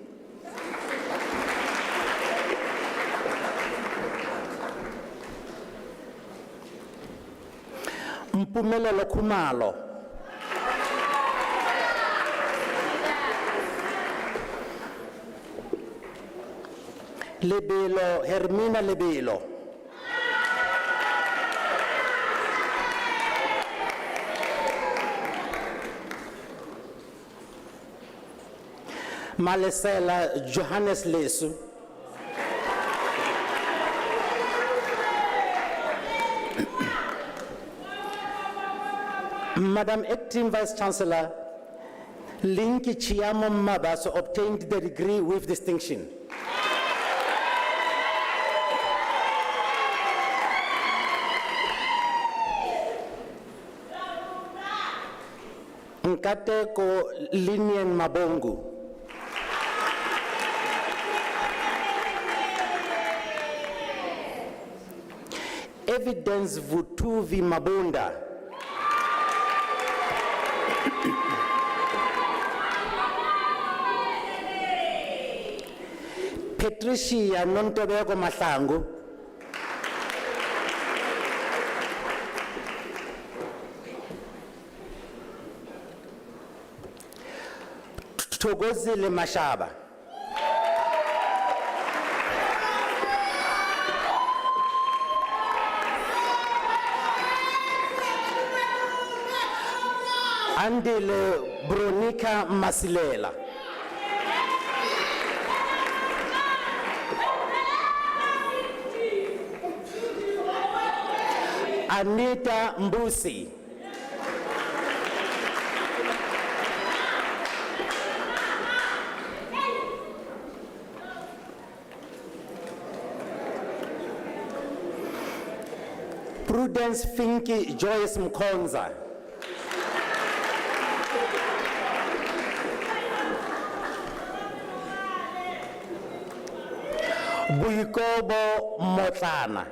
Mpumelelo Khumalo. Lebelo, Hermina Lebelo. Malesela Johannes Lesu. Madam Acting Vice Chancellor, Linki Chiamo Mabaso obtained the degree with distinction. Nkateko Linian Mabongu. Evidence Vutuvi Mabunda. Patricia Nontobeko Mahlangu. Togozile Mashaba. Andile Bronica Masilela. Anita Mbusi. Prudence Finki Joyce Mkonza. Buikobo Motlana.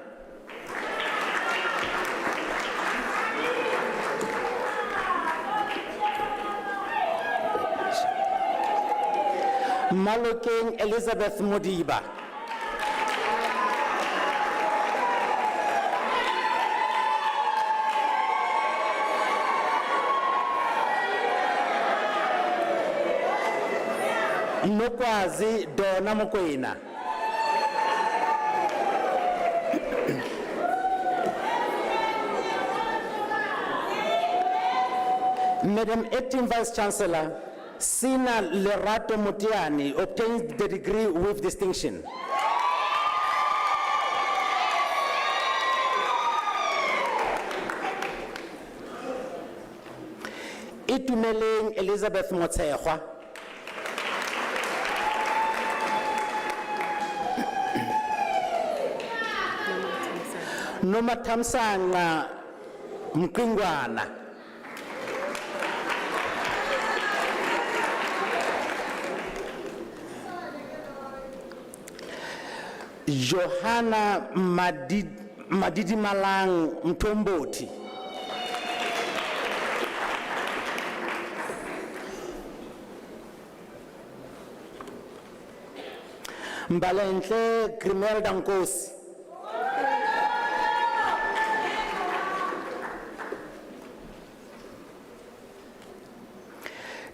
Malokeng Elizabeth Modiba. Nokwazi Dona Mokwena. Madam Acting Vice Chancellor, Sina Lerato Motiani obtains the degree with distinction. Itumeleng Elizabeth Motshekgwa, Nomathamsanqa Mqingwana, Johanna Madidimalang Mtomboti, Mbalenhle Grimelda Nkosi,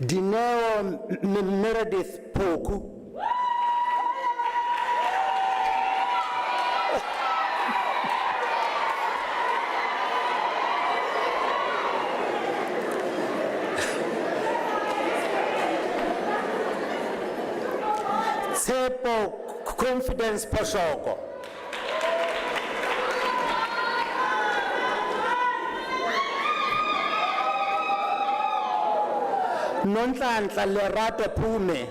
Dineo Meredith Poku, Tsepo Confidence Poshoko, Nonhlanhla Lerato Pume,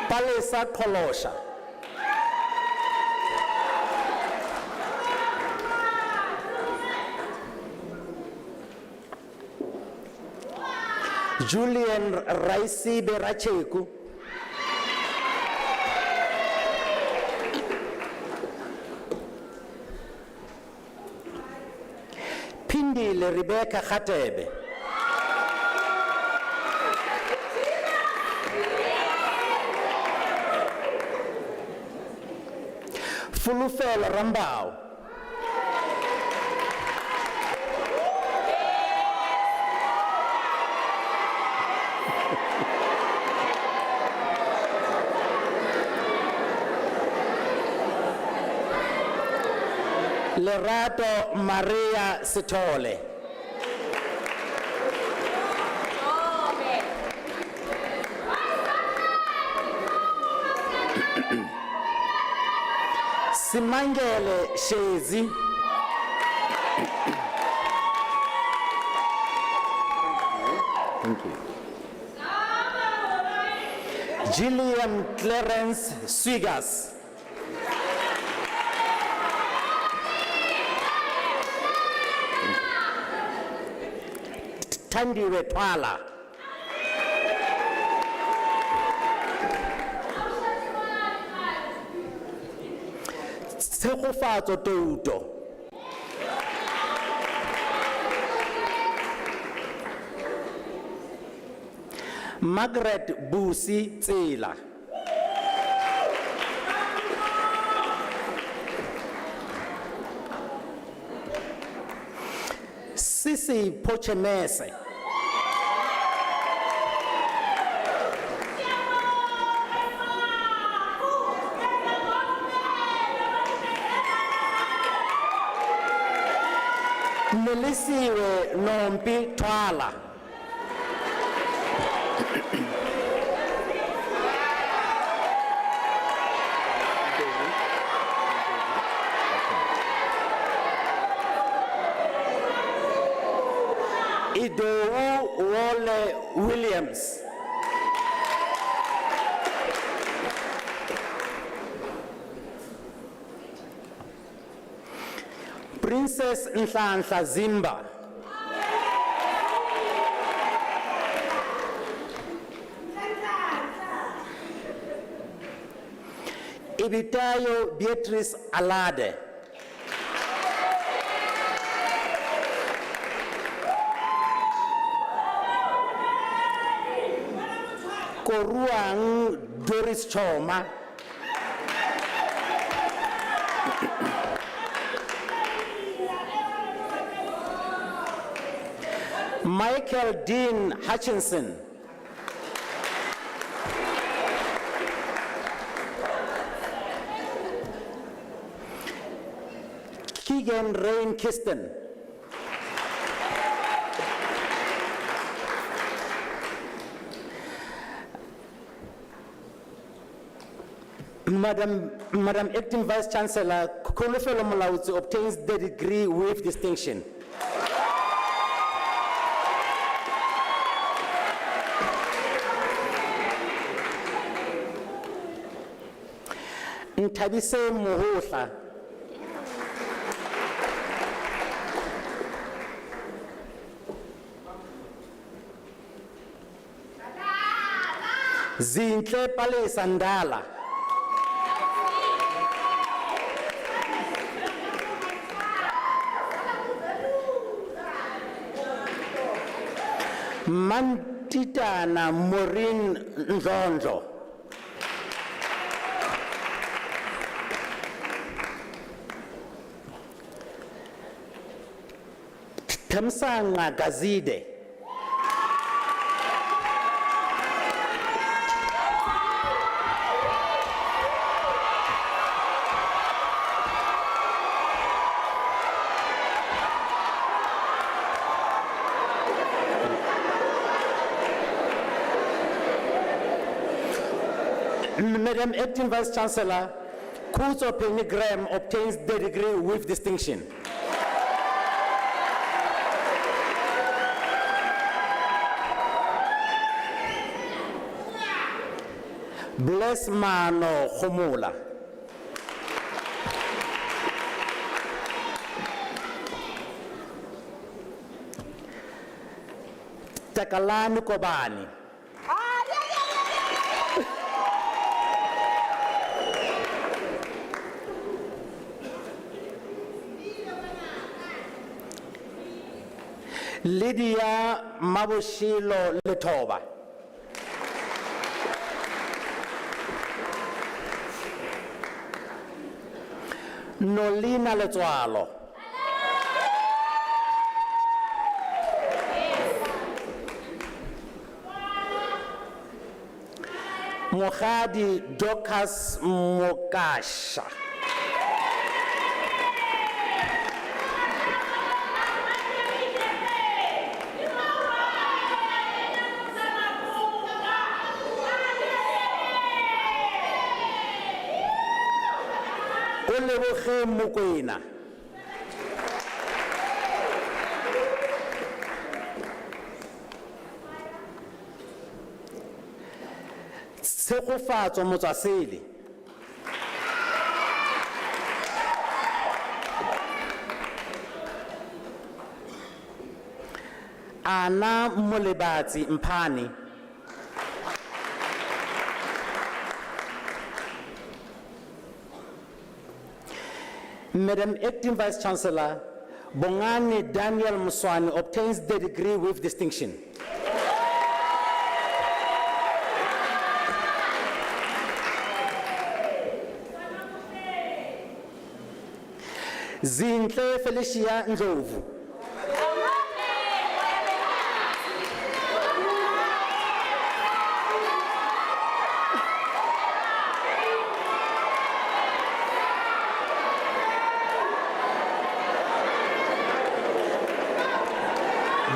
Palesa Kolosha, Julian Raisi Beracheku, Pindile Rebecca Khatebe, Fulufela Rambao, Lerato Maria Sitole, Simangele Shezi, Thank you. Gillian Clarence Swigas, Tandiwe Twala, Tshegofatso Touto, Margaret Busi Tsela, Sisi Pochemese, Nelisiwe Nompi Twala, Idowu Wole Williams, Princess Nhlanhla Zimba, Ibitayo Beatrice Alade, Koruang Doris Choma, Michael Dean Hutchinson, Keegan Rain Kiston. Madam Acting Vice Chancellor, Kolofelo Molaudzi obtains the degree with distinction. Ntabise Muhutla. Zintle Pale Sandala. Mantitana Maureen Ndlondlo. Thamsanqa Gazide. Madam Acting Vice Chancellor, Kuzo Penny Graham obtains the degree with distinction. Bless Mano Khumula. Takalani Kobani. Lydia Mabushilo Letoba. Nolina Letswalo. Mohadi Dokas Mokasha. Oleboge Mokoena. Tshegofatso Motswasedi. Ana Molebatsi Mphani. Madam Acting Vice Chancellor, Bongani Daniel Muswani obtains the degree with distinction. Zintle Felicia Ndlovu.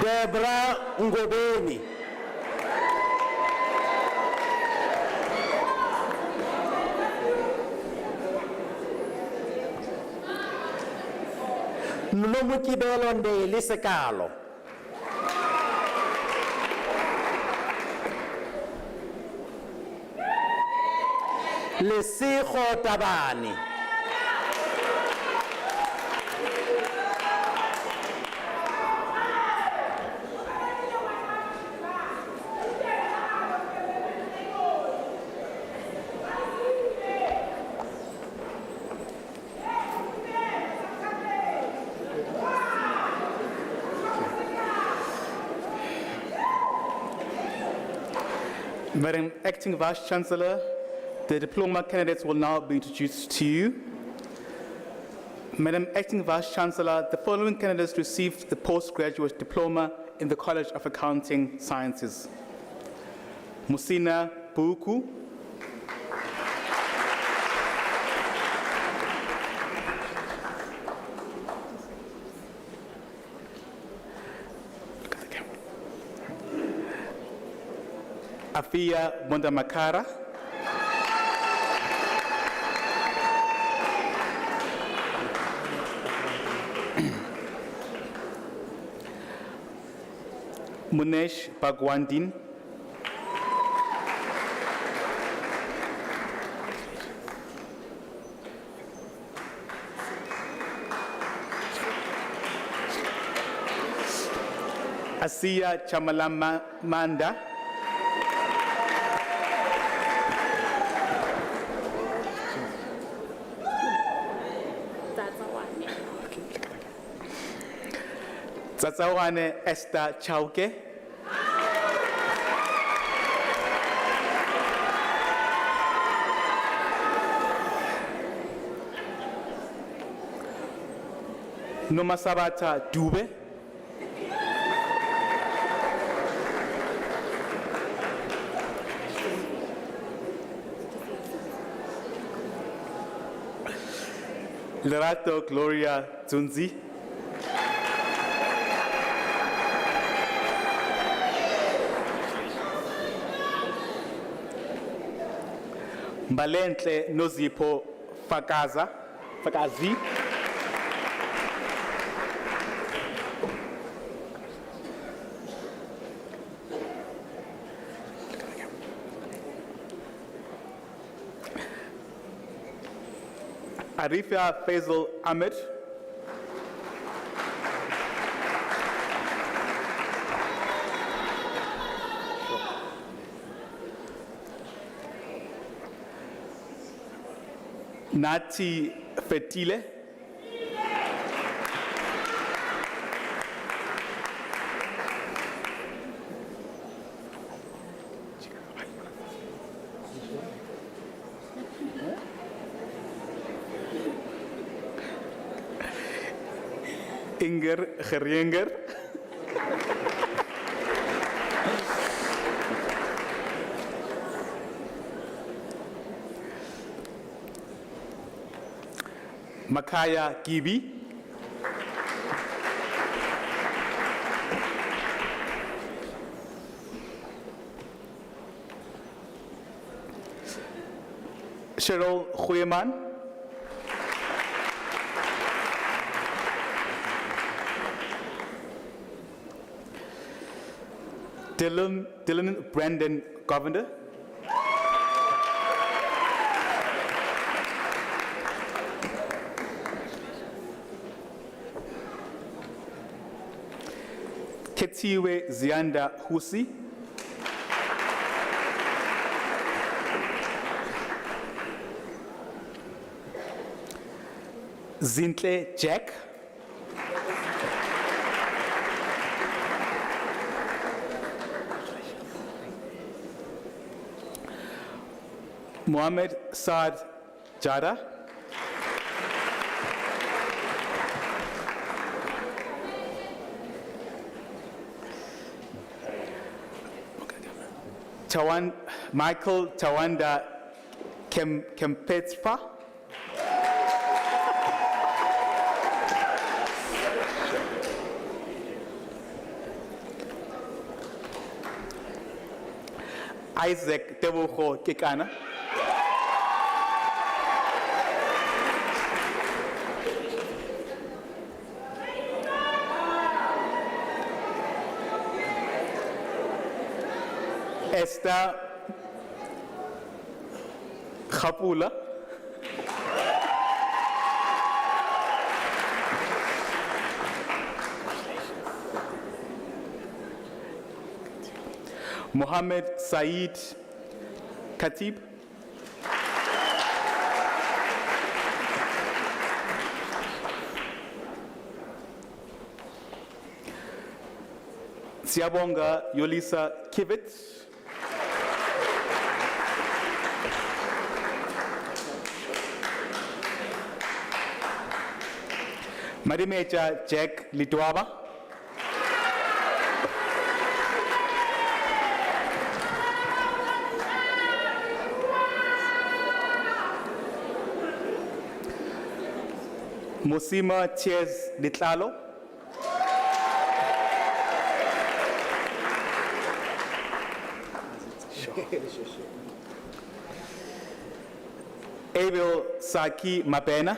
Debra Ngobeni. Nolomukibelo Ndeli Sekalo. Lesikho Tabani. Madam Acting Vice Chancellor, the diploma candidates will now be introduced to you. Madam Acting Vice Chancellor, the following candidates received the postgraduate diploma in the College of Accounting Sciences. Musina Buku. Afia Bondamakara. Munesh Bhagwandin. Asiya Chamalama Manda. Tsatsawane Esther Chauke. Nomasabata Dube. Lerato Gloria Zunzi. Mbalenhle Nozipho Fakazi. Arifia Faisal Ahmed. Nati Fetile. Inger Gerienger. Makaya Gibi. Cheryl Huyeman. Dylan Brandon Govender. Ketiwe Zianda Husi. Zintle Jack. Mohammed Saad Jada. Michael Tawanda Kempetspa. Isaac Teboho Kekana. Esther Khapula. Mohammed Said Khatib. Siyabonga Yolisa Kivit. Marimecha Jack Litwaba. Musima Ches Litlalo. Abel Saki Mapena.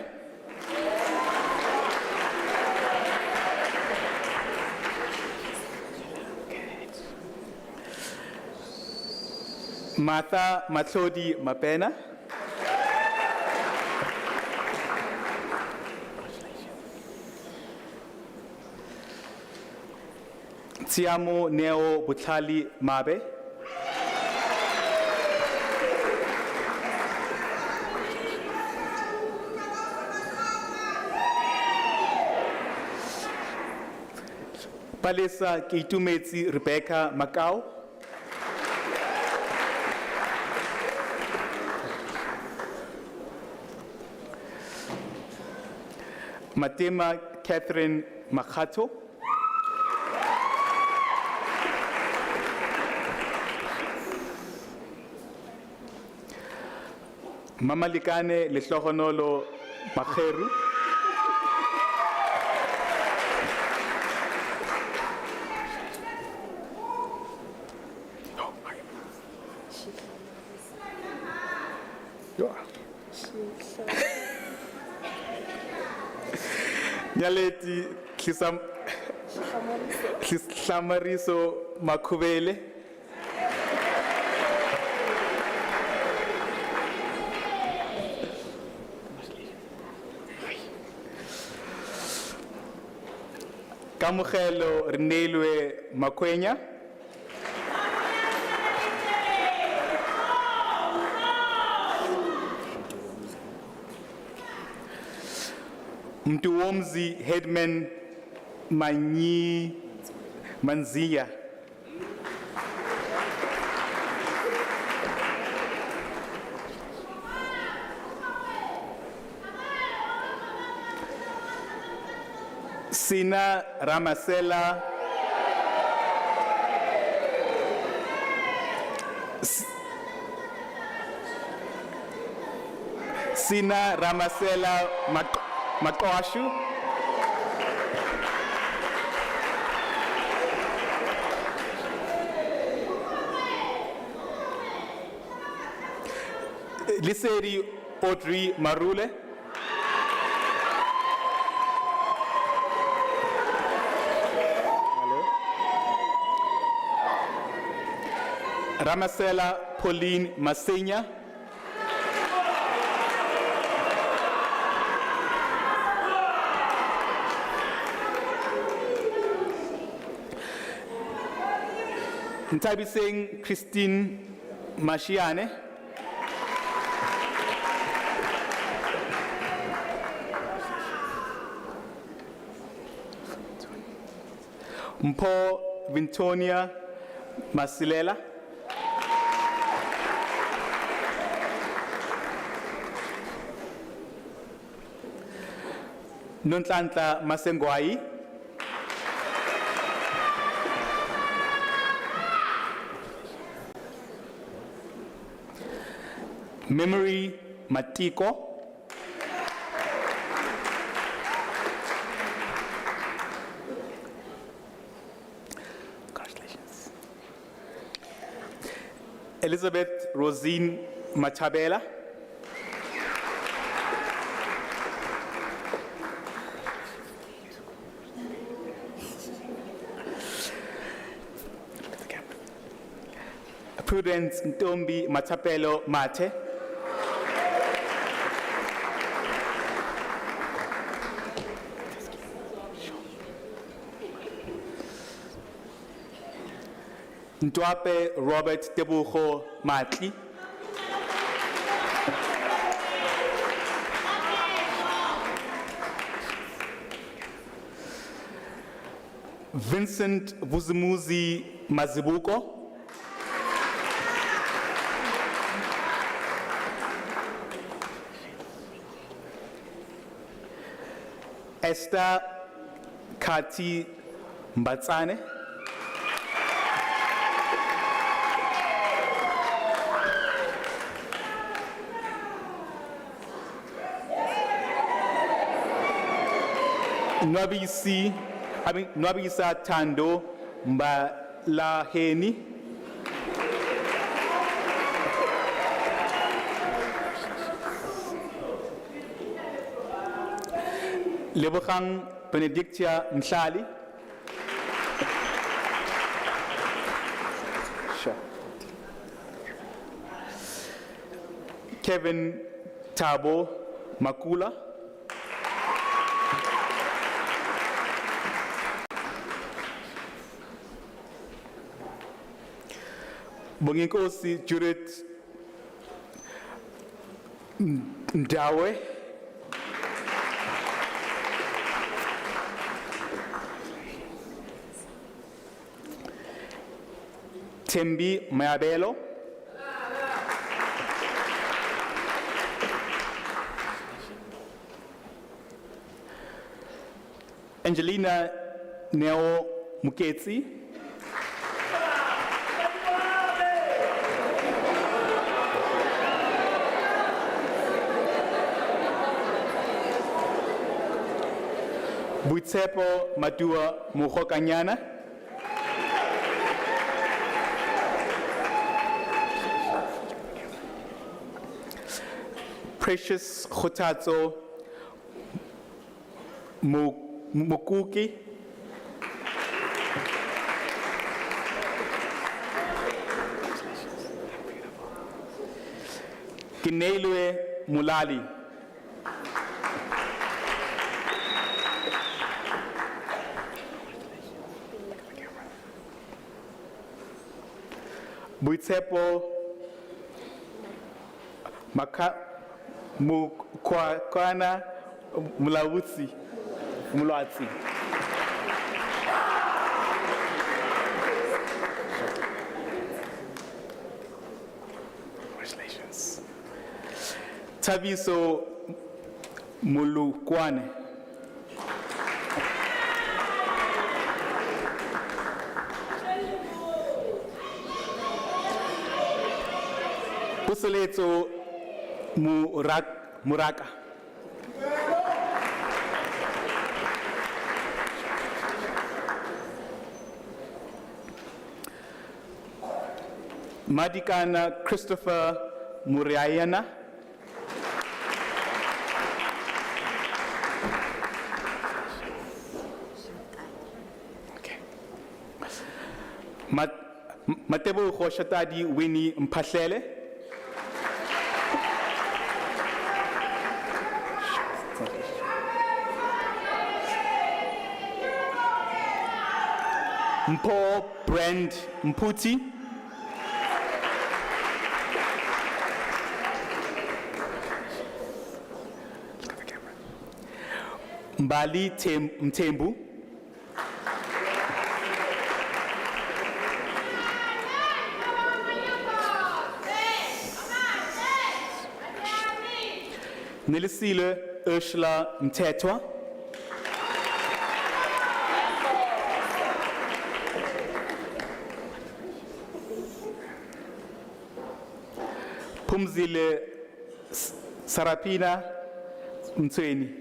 Martha Matlodi Mapena. Tiamo Neo Butlali Mabe. Palesa Keitumeti Rebecca Macau. Matema Catherine Makato. Mamalikane Lehlohonolo Macheru. Nyaleti Hlamariso Makubele. Kamukhelo Renelwe Makwenya. Mtuomzi Headman Manyi Manzia. Sina Ramasela. Sina Ramasela Makoshu. Liseri Audrey Marule. Ramasela Pauline Masenya. Ntabiseng Christine Mashiane. Mpo Vintonia Masilela. Nontlantla Masengwai. Memory Matiko. Congratulations. Elizabeth Rosine Machabela. Prudence Ntombi Matapelo Mate. Ntwape Robert Tebucho Matli. Vincent Vuzimuzi Mazibuko. Esther Kati Mbatsane. Nwabisa Tando Mbalaheni. Lebogang Benedictia Mhlali. Sure. Kevin Thabo Makula. Bonginkosi Judith Ndawe. Tembi Mayabelo. Angelina Neo Muketsi. Buitsepo Madua Muhokanyana. Precious Khotatso Mukuki. Kinelwe Mulali. Buitsepo Mukwana Mulawutsi. Mulwatsi. Congratulations. Tabiso Mulukwane. Pusoletso Muraka. Madikana Christopher Muriayana. Okay. Matebo Khoshatadi Winnie Mpahlele. Mpo Brand Mputi. Mbali Mtembu. Nilisile Ursula Mtetwa. Pumzile Sarapina Mtweni.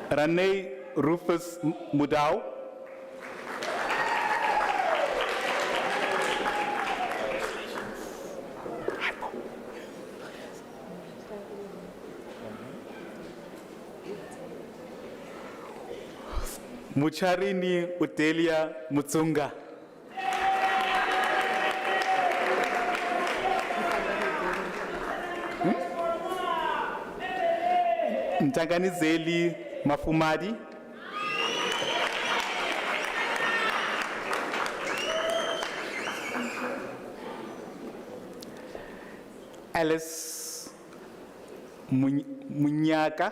Rane Rufus Mudau. Mucharini Utelia Mutsunga. Ntanganizeli Mafumadi. Alice Munyaka.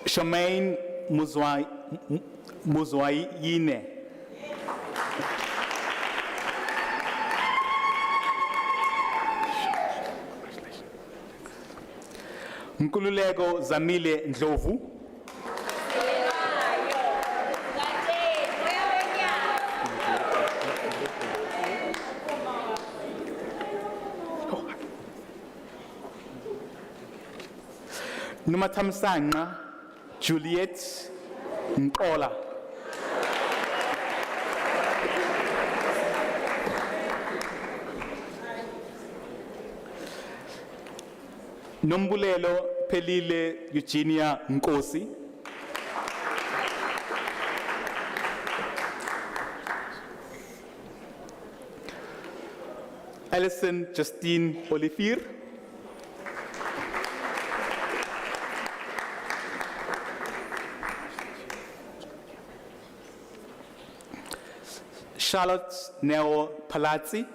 Shamaine Muzwayine. Nkululeko Zamile Ndlovu. Nomathamsanqa Juliet Nkola. Nombulelo Pelile Eugenia Nkosi. Alison Justine Olivier. Charlotte Neo Palazzi.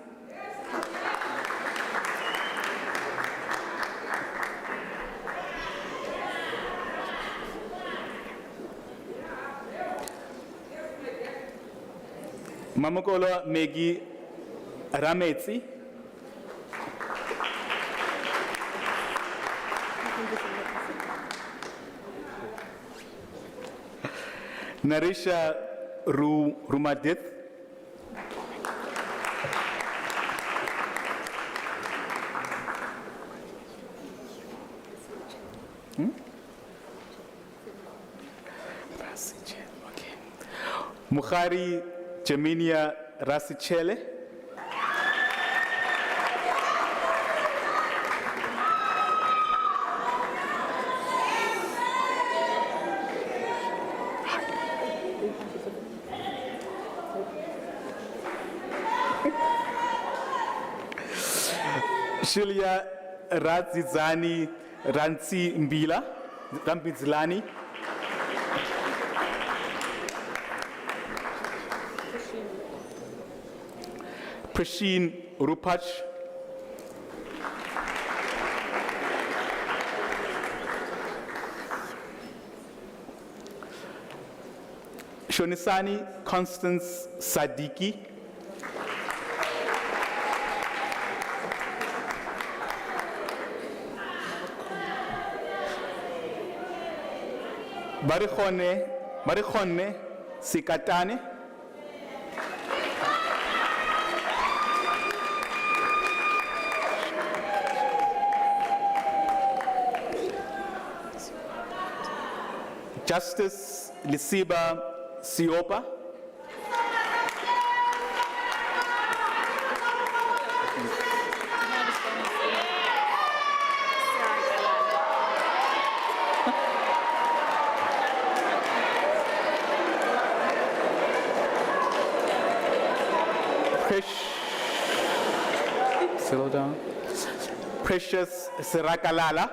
Mamokolo Megi Rametsi. Narisha Rumadith. Okay. Mukhari Jaminia Rasichele. Shilia Razizani Ransi Mbila, Rampizlani. Prashin Rupach. Shonisani Constance Sadiki. Marikhone Sikatane. Justice Lisiba Siopa. Slow down. Precious Sirakalala.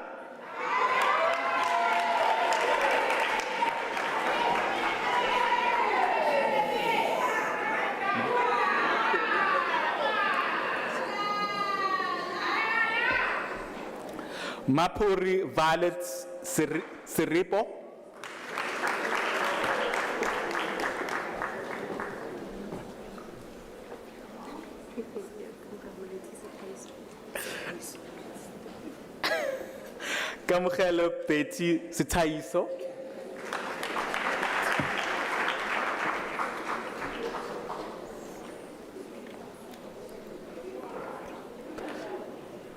Mapuri Violet Siripo. Kamukelo Betty Sitaiso.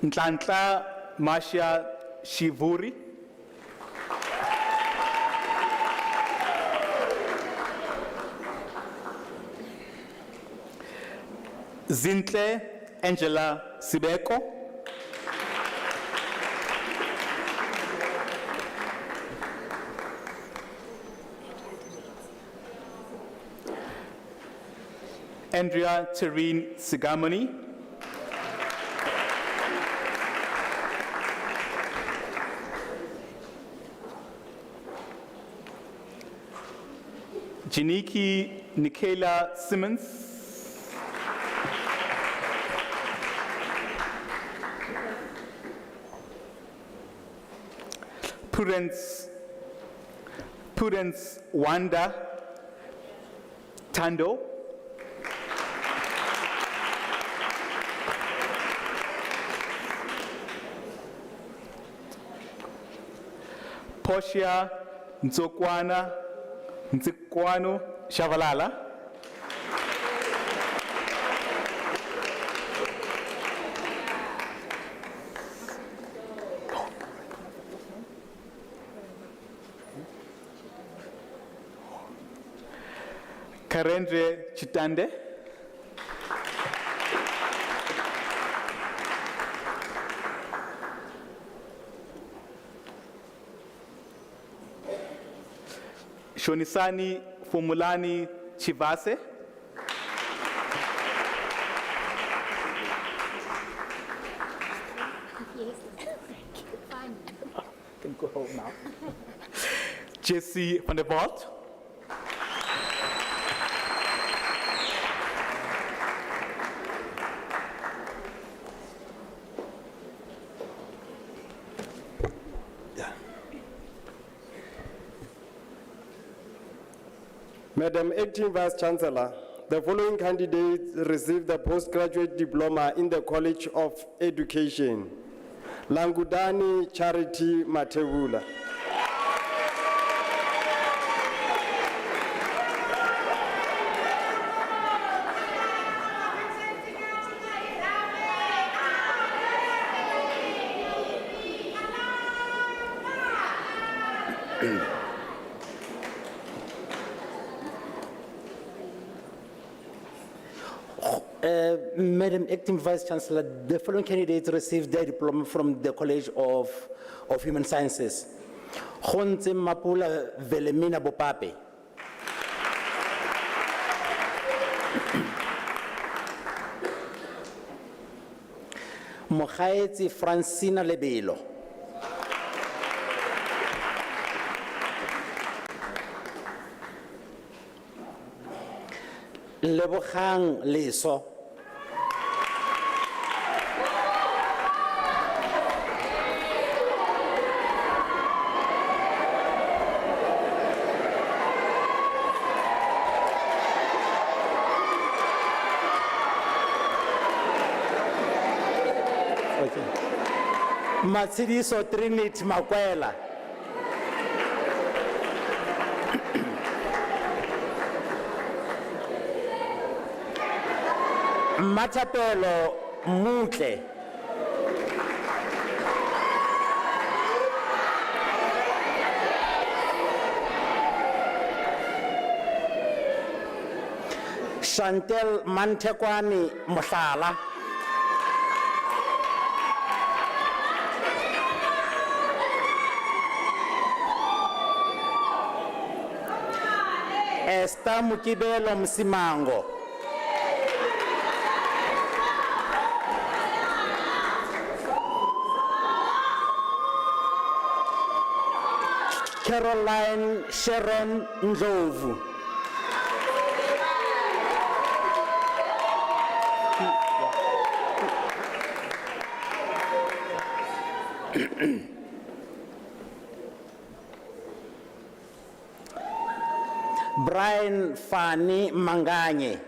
Ntlantla Masha Shivuri. Zintle Angela Sibeko. Andrea Terine Sigamoni. Janiki Nikela Simmons. Prudence Wanda Tando. Portia Ntsikwano Shavalala. Karendre Chitande. Shonisani Fumulani Chivase. Can go home now. Jesse van der Vault. Madam Acting Vice Chancellor, the following candidates received the postgraduate diploma in the College of Education. Langudani Charity Matebula. Madam Acting Vice Chancellor, the following candidates received their diploma from the College of Human Sciences. Khonze Mapula Velemina Bopape. Mohaetsi Francina Lebelo. Lebogang Leso. Matsidiso Trinity Makwela. Matapelo Mutle. Chantel Mantekwani Mosala. Esther Mukibelo Msimango. Caroline Sharon Ndlovu. Brian Fani Manganye.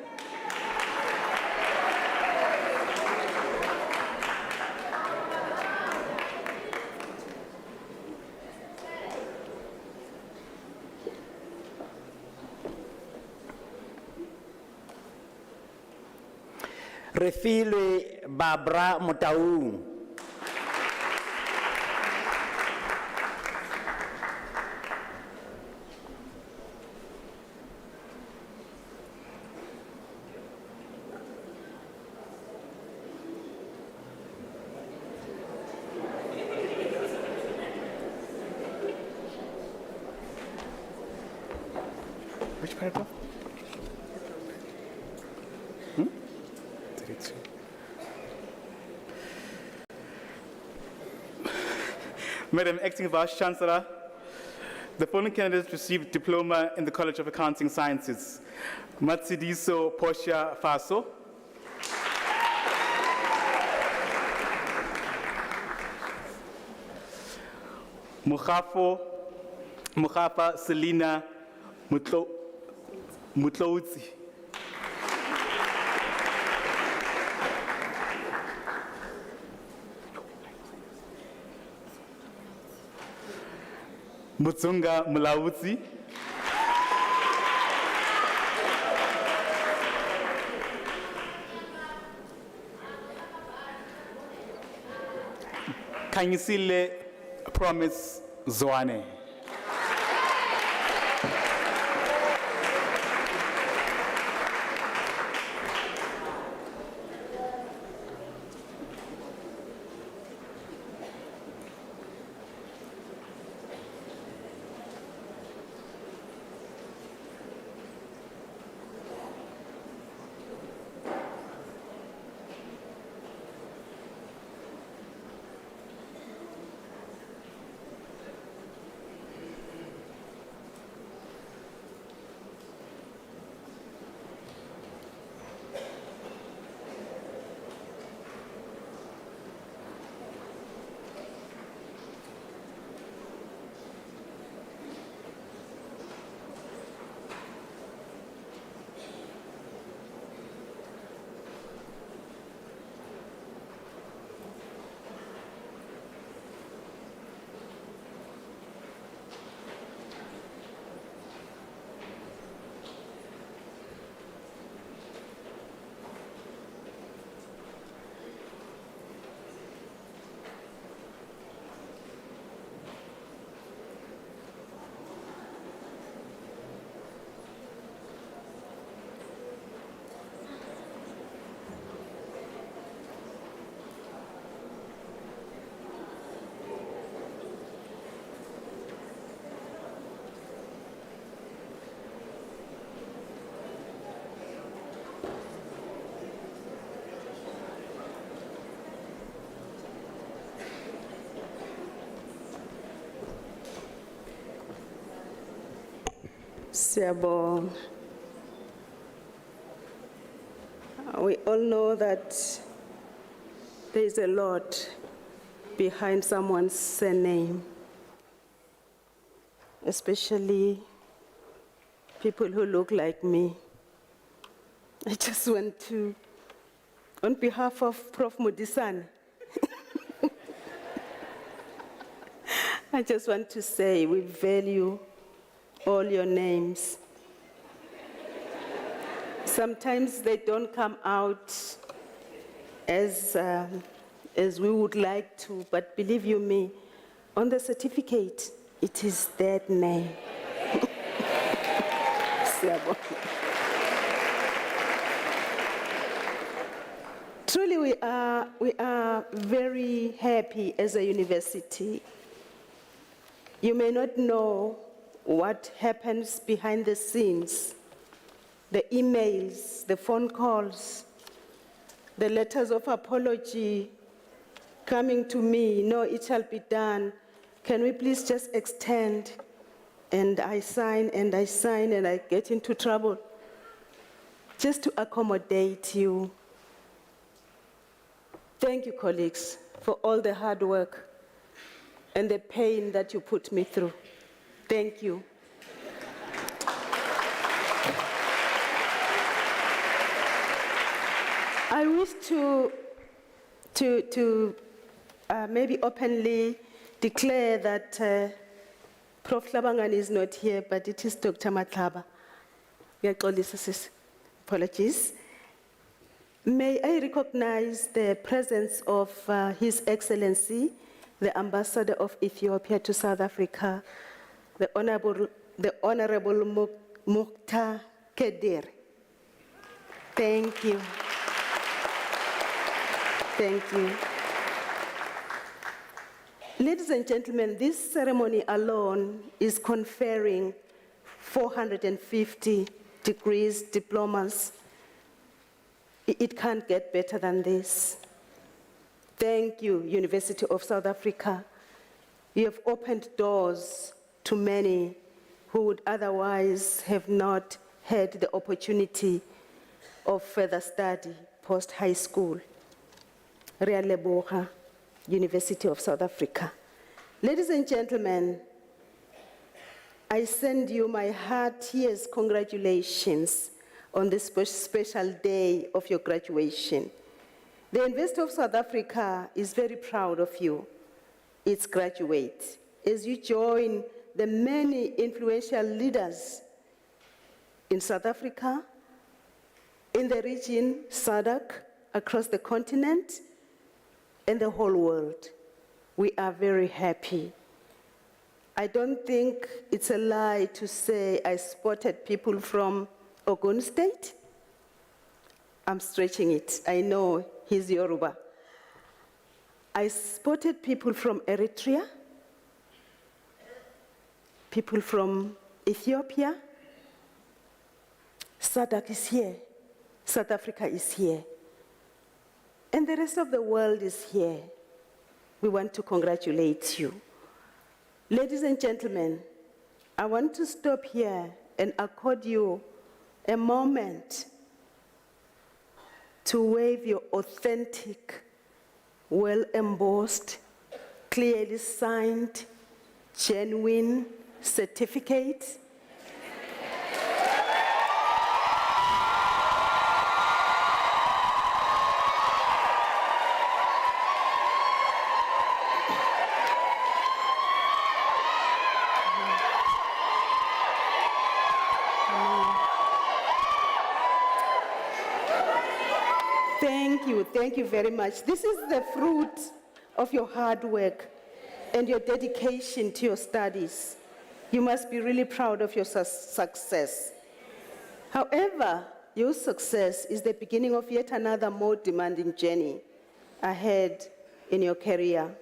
Refilwe Barbara Motaung. Which paragraph? 32. Madam Acting Vice Chancellor, the following candidates received diploma in the College of Accounting Sciences. Matsidiso Portia Faso. Mukhafa Selina Mutloutsi. Mutsunga Mulawutsi. Kanyisile Promise Zwane. Siyabonga. We all know that there is a lot behind someone's surname, especially people who look like me. I just want to, on behalf of Prof. Mudisane, I just want to say we value all your names. Sometimes they don't come out as we would like to, but believe you me, on the certificate, it is that name. Siyabonga. Truly, we are very happy as a university. You may not know what happens behind the scenes, the emails, the phone calls, the letters of apology coming to me, no, it shall be done. Can we please just extend? And I sign and I sign and I get into trouble just to accommodate you. Thank you, colleagues, for all the hard work and the pain that you put me through. Thank you. I wish to maybe openly declare that Prof. Labangani is not here, but it is Dr. Matlaba. Apologies. May I recognize the presence of His Excellency, the Ambassador of Ethiopia to South Africa, the Honorable Mukta Kedir. Thank you. Thank you. Ladies and gentlemen, this ceremony alone is conferring 450 degrees, diplomas. It can't get better than this. Thank you, University of South Africa. You have opened doors to many who would otherwise have not had the opportunity of further study post-high school. Rea Leboga, University of South Africa. Ladies and gentlemen, I send you my heartiest congratulations on this special day of your graduation. The University of South Africa is very proud of you, its graduates, as you join the many influential leaders in South Africa, in the region, SADC, across the continent, and the whole world. We are very happy. I don't think it's a lie to say I spotted people from Ogun State. I'm stretching it. I know he's Yoruba. I spotted people from Eritrea, people from Ethiopia. SADC is here. South Africa is here. And the rest of the world is here. We want to congratulate you. Ladies and gentlemen, I want to stop here and accord you a moment to wave your authentic, well-embossed, clearly signed, genuine certificate. Thank you very much. This is the fruit of your hard work and your dedication to your studies. You must be really proud of your success. However, your success is the beginning of yet another more demanding journey ahead in your career.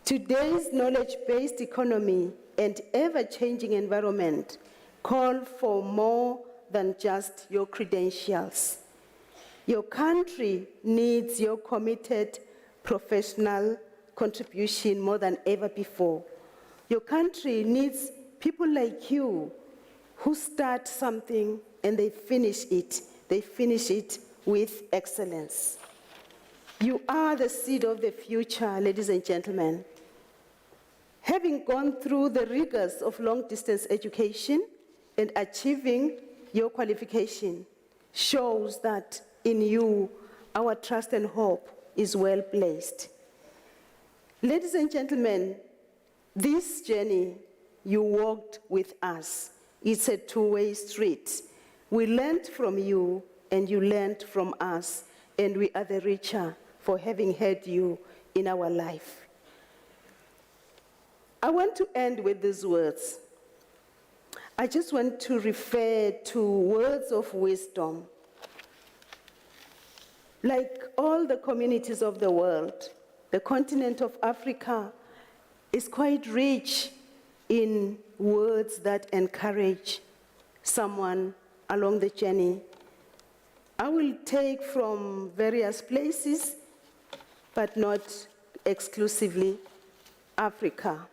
Today's knowledge-based economy and ever-changing environment call for more than just your credentials. Your country needs your committed professional contribution more than ever before. Your country needs people like you who start something and they finish it. They finish it with excellence. You are the seed of the future, ladies and gentlemen. Having gone through the rigors of long-distance education and achieving your qualification shows that in you, our trust and hope is well placed. Ladies and gentlemen, this journey you walked with us, it's a two-way street. We learned from you and you learned from us, and we are the richer for having had you in our life. I want to end with these words. I just want to refer to words of wisdom. Like all the communities of the world, the continent of Africa is quite rich in words that encourage someone along the journey. I will take from various places, but not exclusively Africa.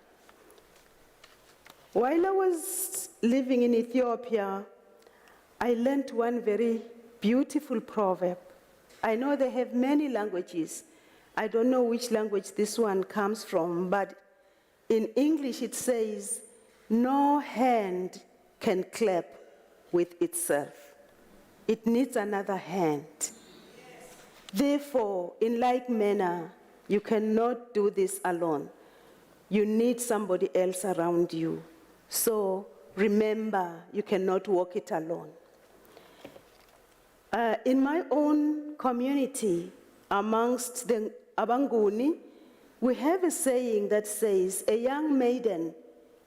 While I was living in Ethiopia, I learned one very beautiful proverb. I know they have many languages. I don't know which language this one comes from, but in English it says, "No hand can clap with itself. It needs another hand." Therefore, in like manner, you cannot do this alone. You need somebody else around you. So remember, you cannot walk it alone. In my own community, amongst the Abanguni, we have a saying that says, "A young maiden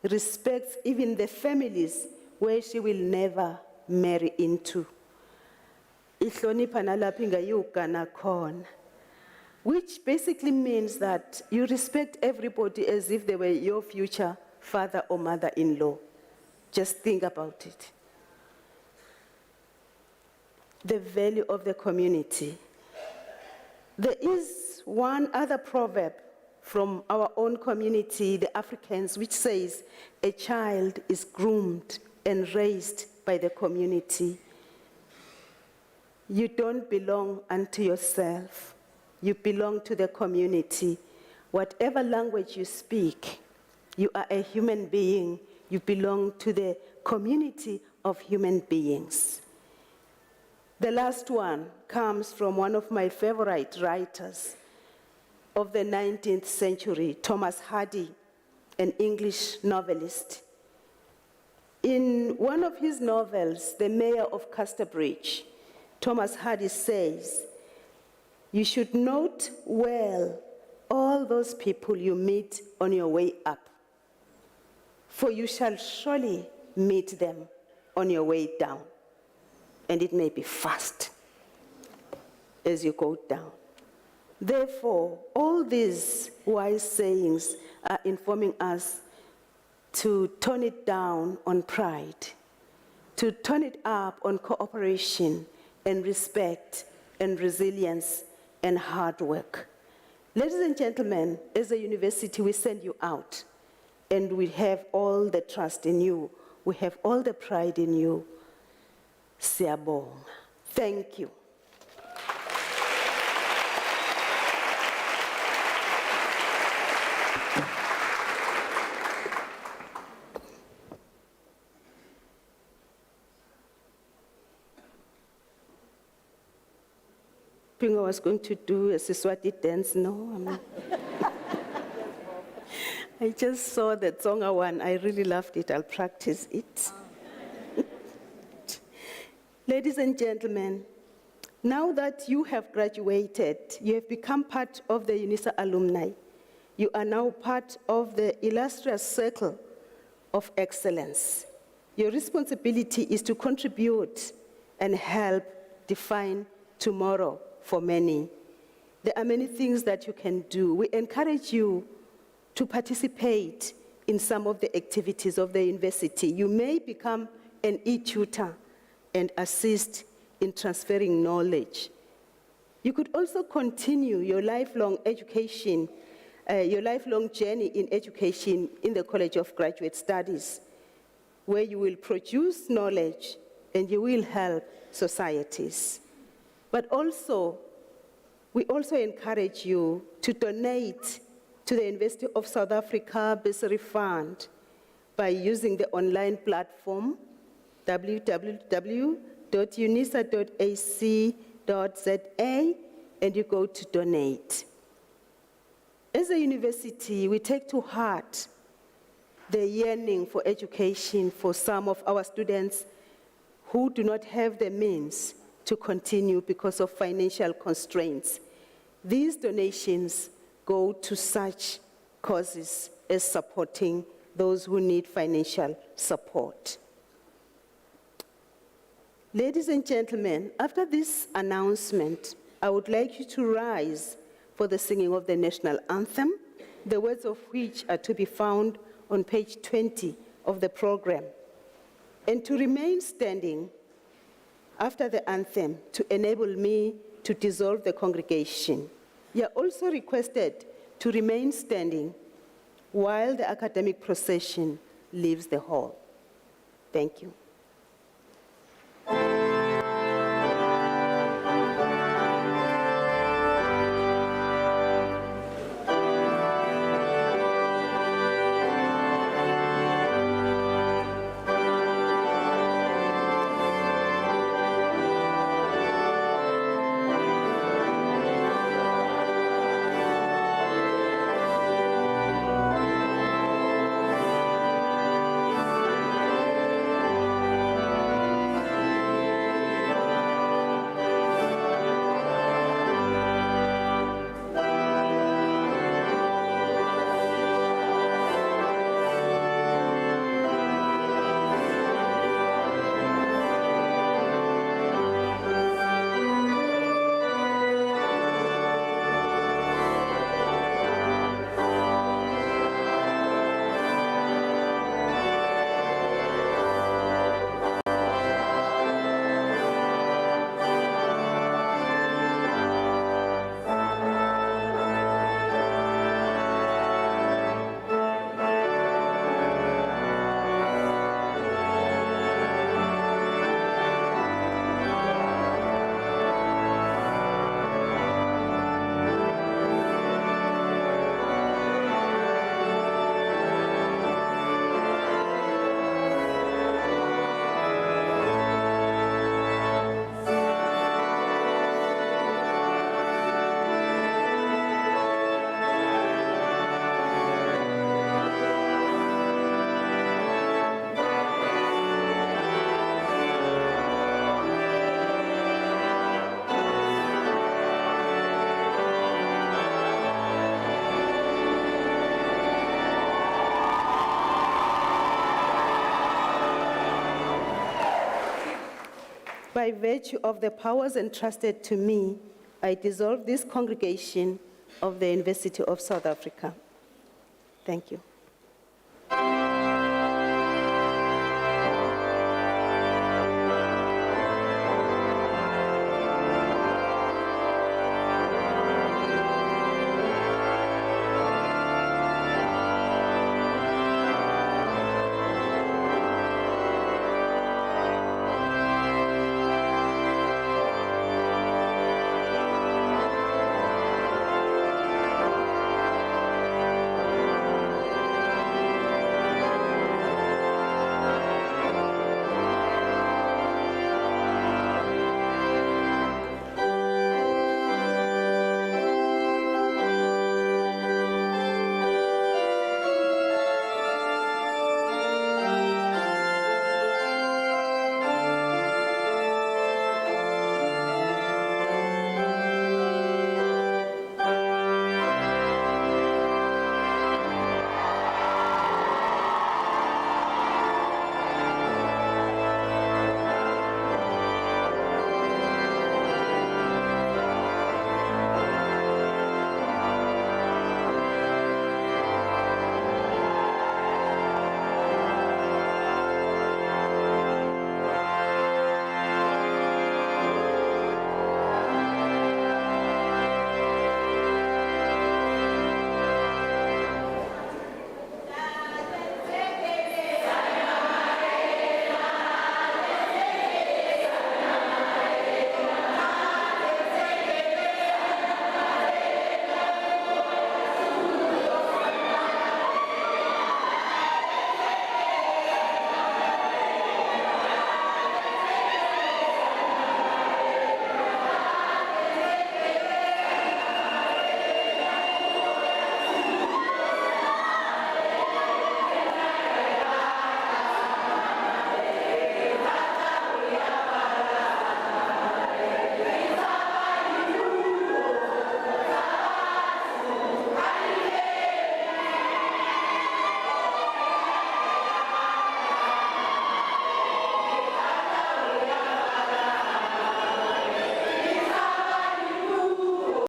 respects even the families where she will never marry into." Ihlonipha nalapho ingayugana khona. Which basically means that you respect everybody as if they were your future father or mother-in-law. Just think about it. The value of the community. There is one other proverb from our own community, the Africans, which says, "A child is groomed and raised by the community." You don't belong unto yourself. You belong to the community. Whatever language you speak, you are a human being. You belong to the community of human beings. The last one comes from one of my favorite writers of the 19th century, Thomas Hardy, an English novelist. In one of his novels, The Mayor of Casterbridge, Thomas Hardy says, "You should note well all those people you meet on your way up, for you shall surely meet them on your way down, and it may be fast as you go down." Therefore, all these wise sayings are informing us to tone it down on pride, to tone it up on cooperation and respect and resilience and hard work. Ladies and gentlemen, as a university, we send you out, and we have all the trust in you. We have all the pride in you. Siyabonga. Thank you. I was going to do a Siswati dance, no? I just saw the Tsonga one. I really loved it. I'll practice it. Ladies and gentlemen, now that you have graduated, you have become part of the UNISA alumni. You are now part of the illustrious circle of excellence. Your responsibility is to contribute and help define tomorrow for many. There are many things that you can do. We encourage you to participate in some of the activities of the university. You may become an e-tutor and assist in transferring knowledge. You could also continue your lifelong education, your lifelong journey in education in the College of Graduate Studies. where you will produce knowledge and you will help societies. But also, we also encourage you to donate to the University of South Africa Bursary Fund by using the online platform www.unisa.ac.za, and you go to donate. As a university, we take to heart the yearning for education for some of our students who do not have the means to continue because of financial constraints. These donations go to such causes as supporting those who need financial support. Ladies and gentlemen, after this announcement, I would like you to rise for the singing of the national anthem, the words of which are to be found on page 20 of the program, and to remain standing after the anthem to enable me to dissolve the congregation. You are also requested to remain standing while the academic procession leaves the hall. Thank you. By virtue of the powers entrusted to me, I dissolve this congregation of the University of South Africa. Thank you.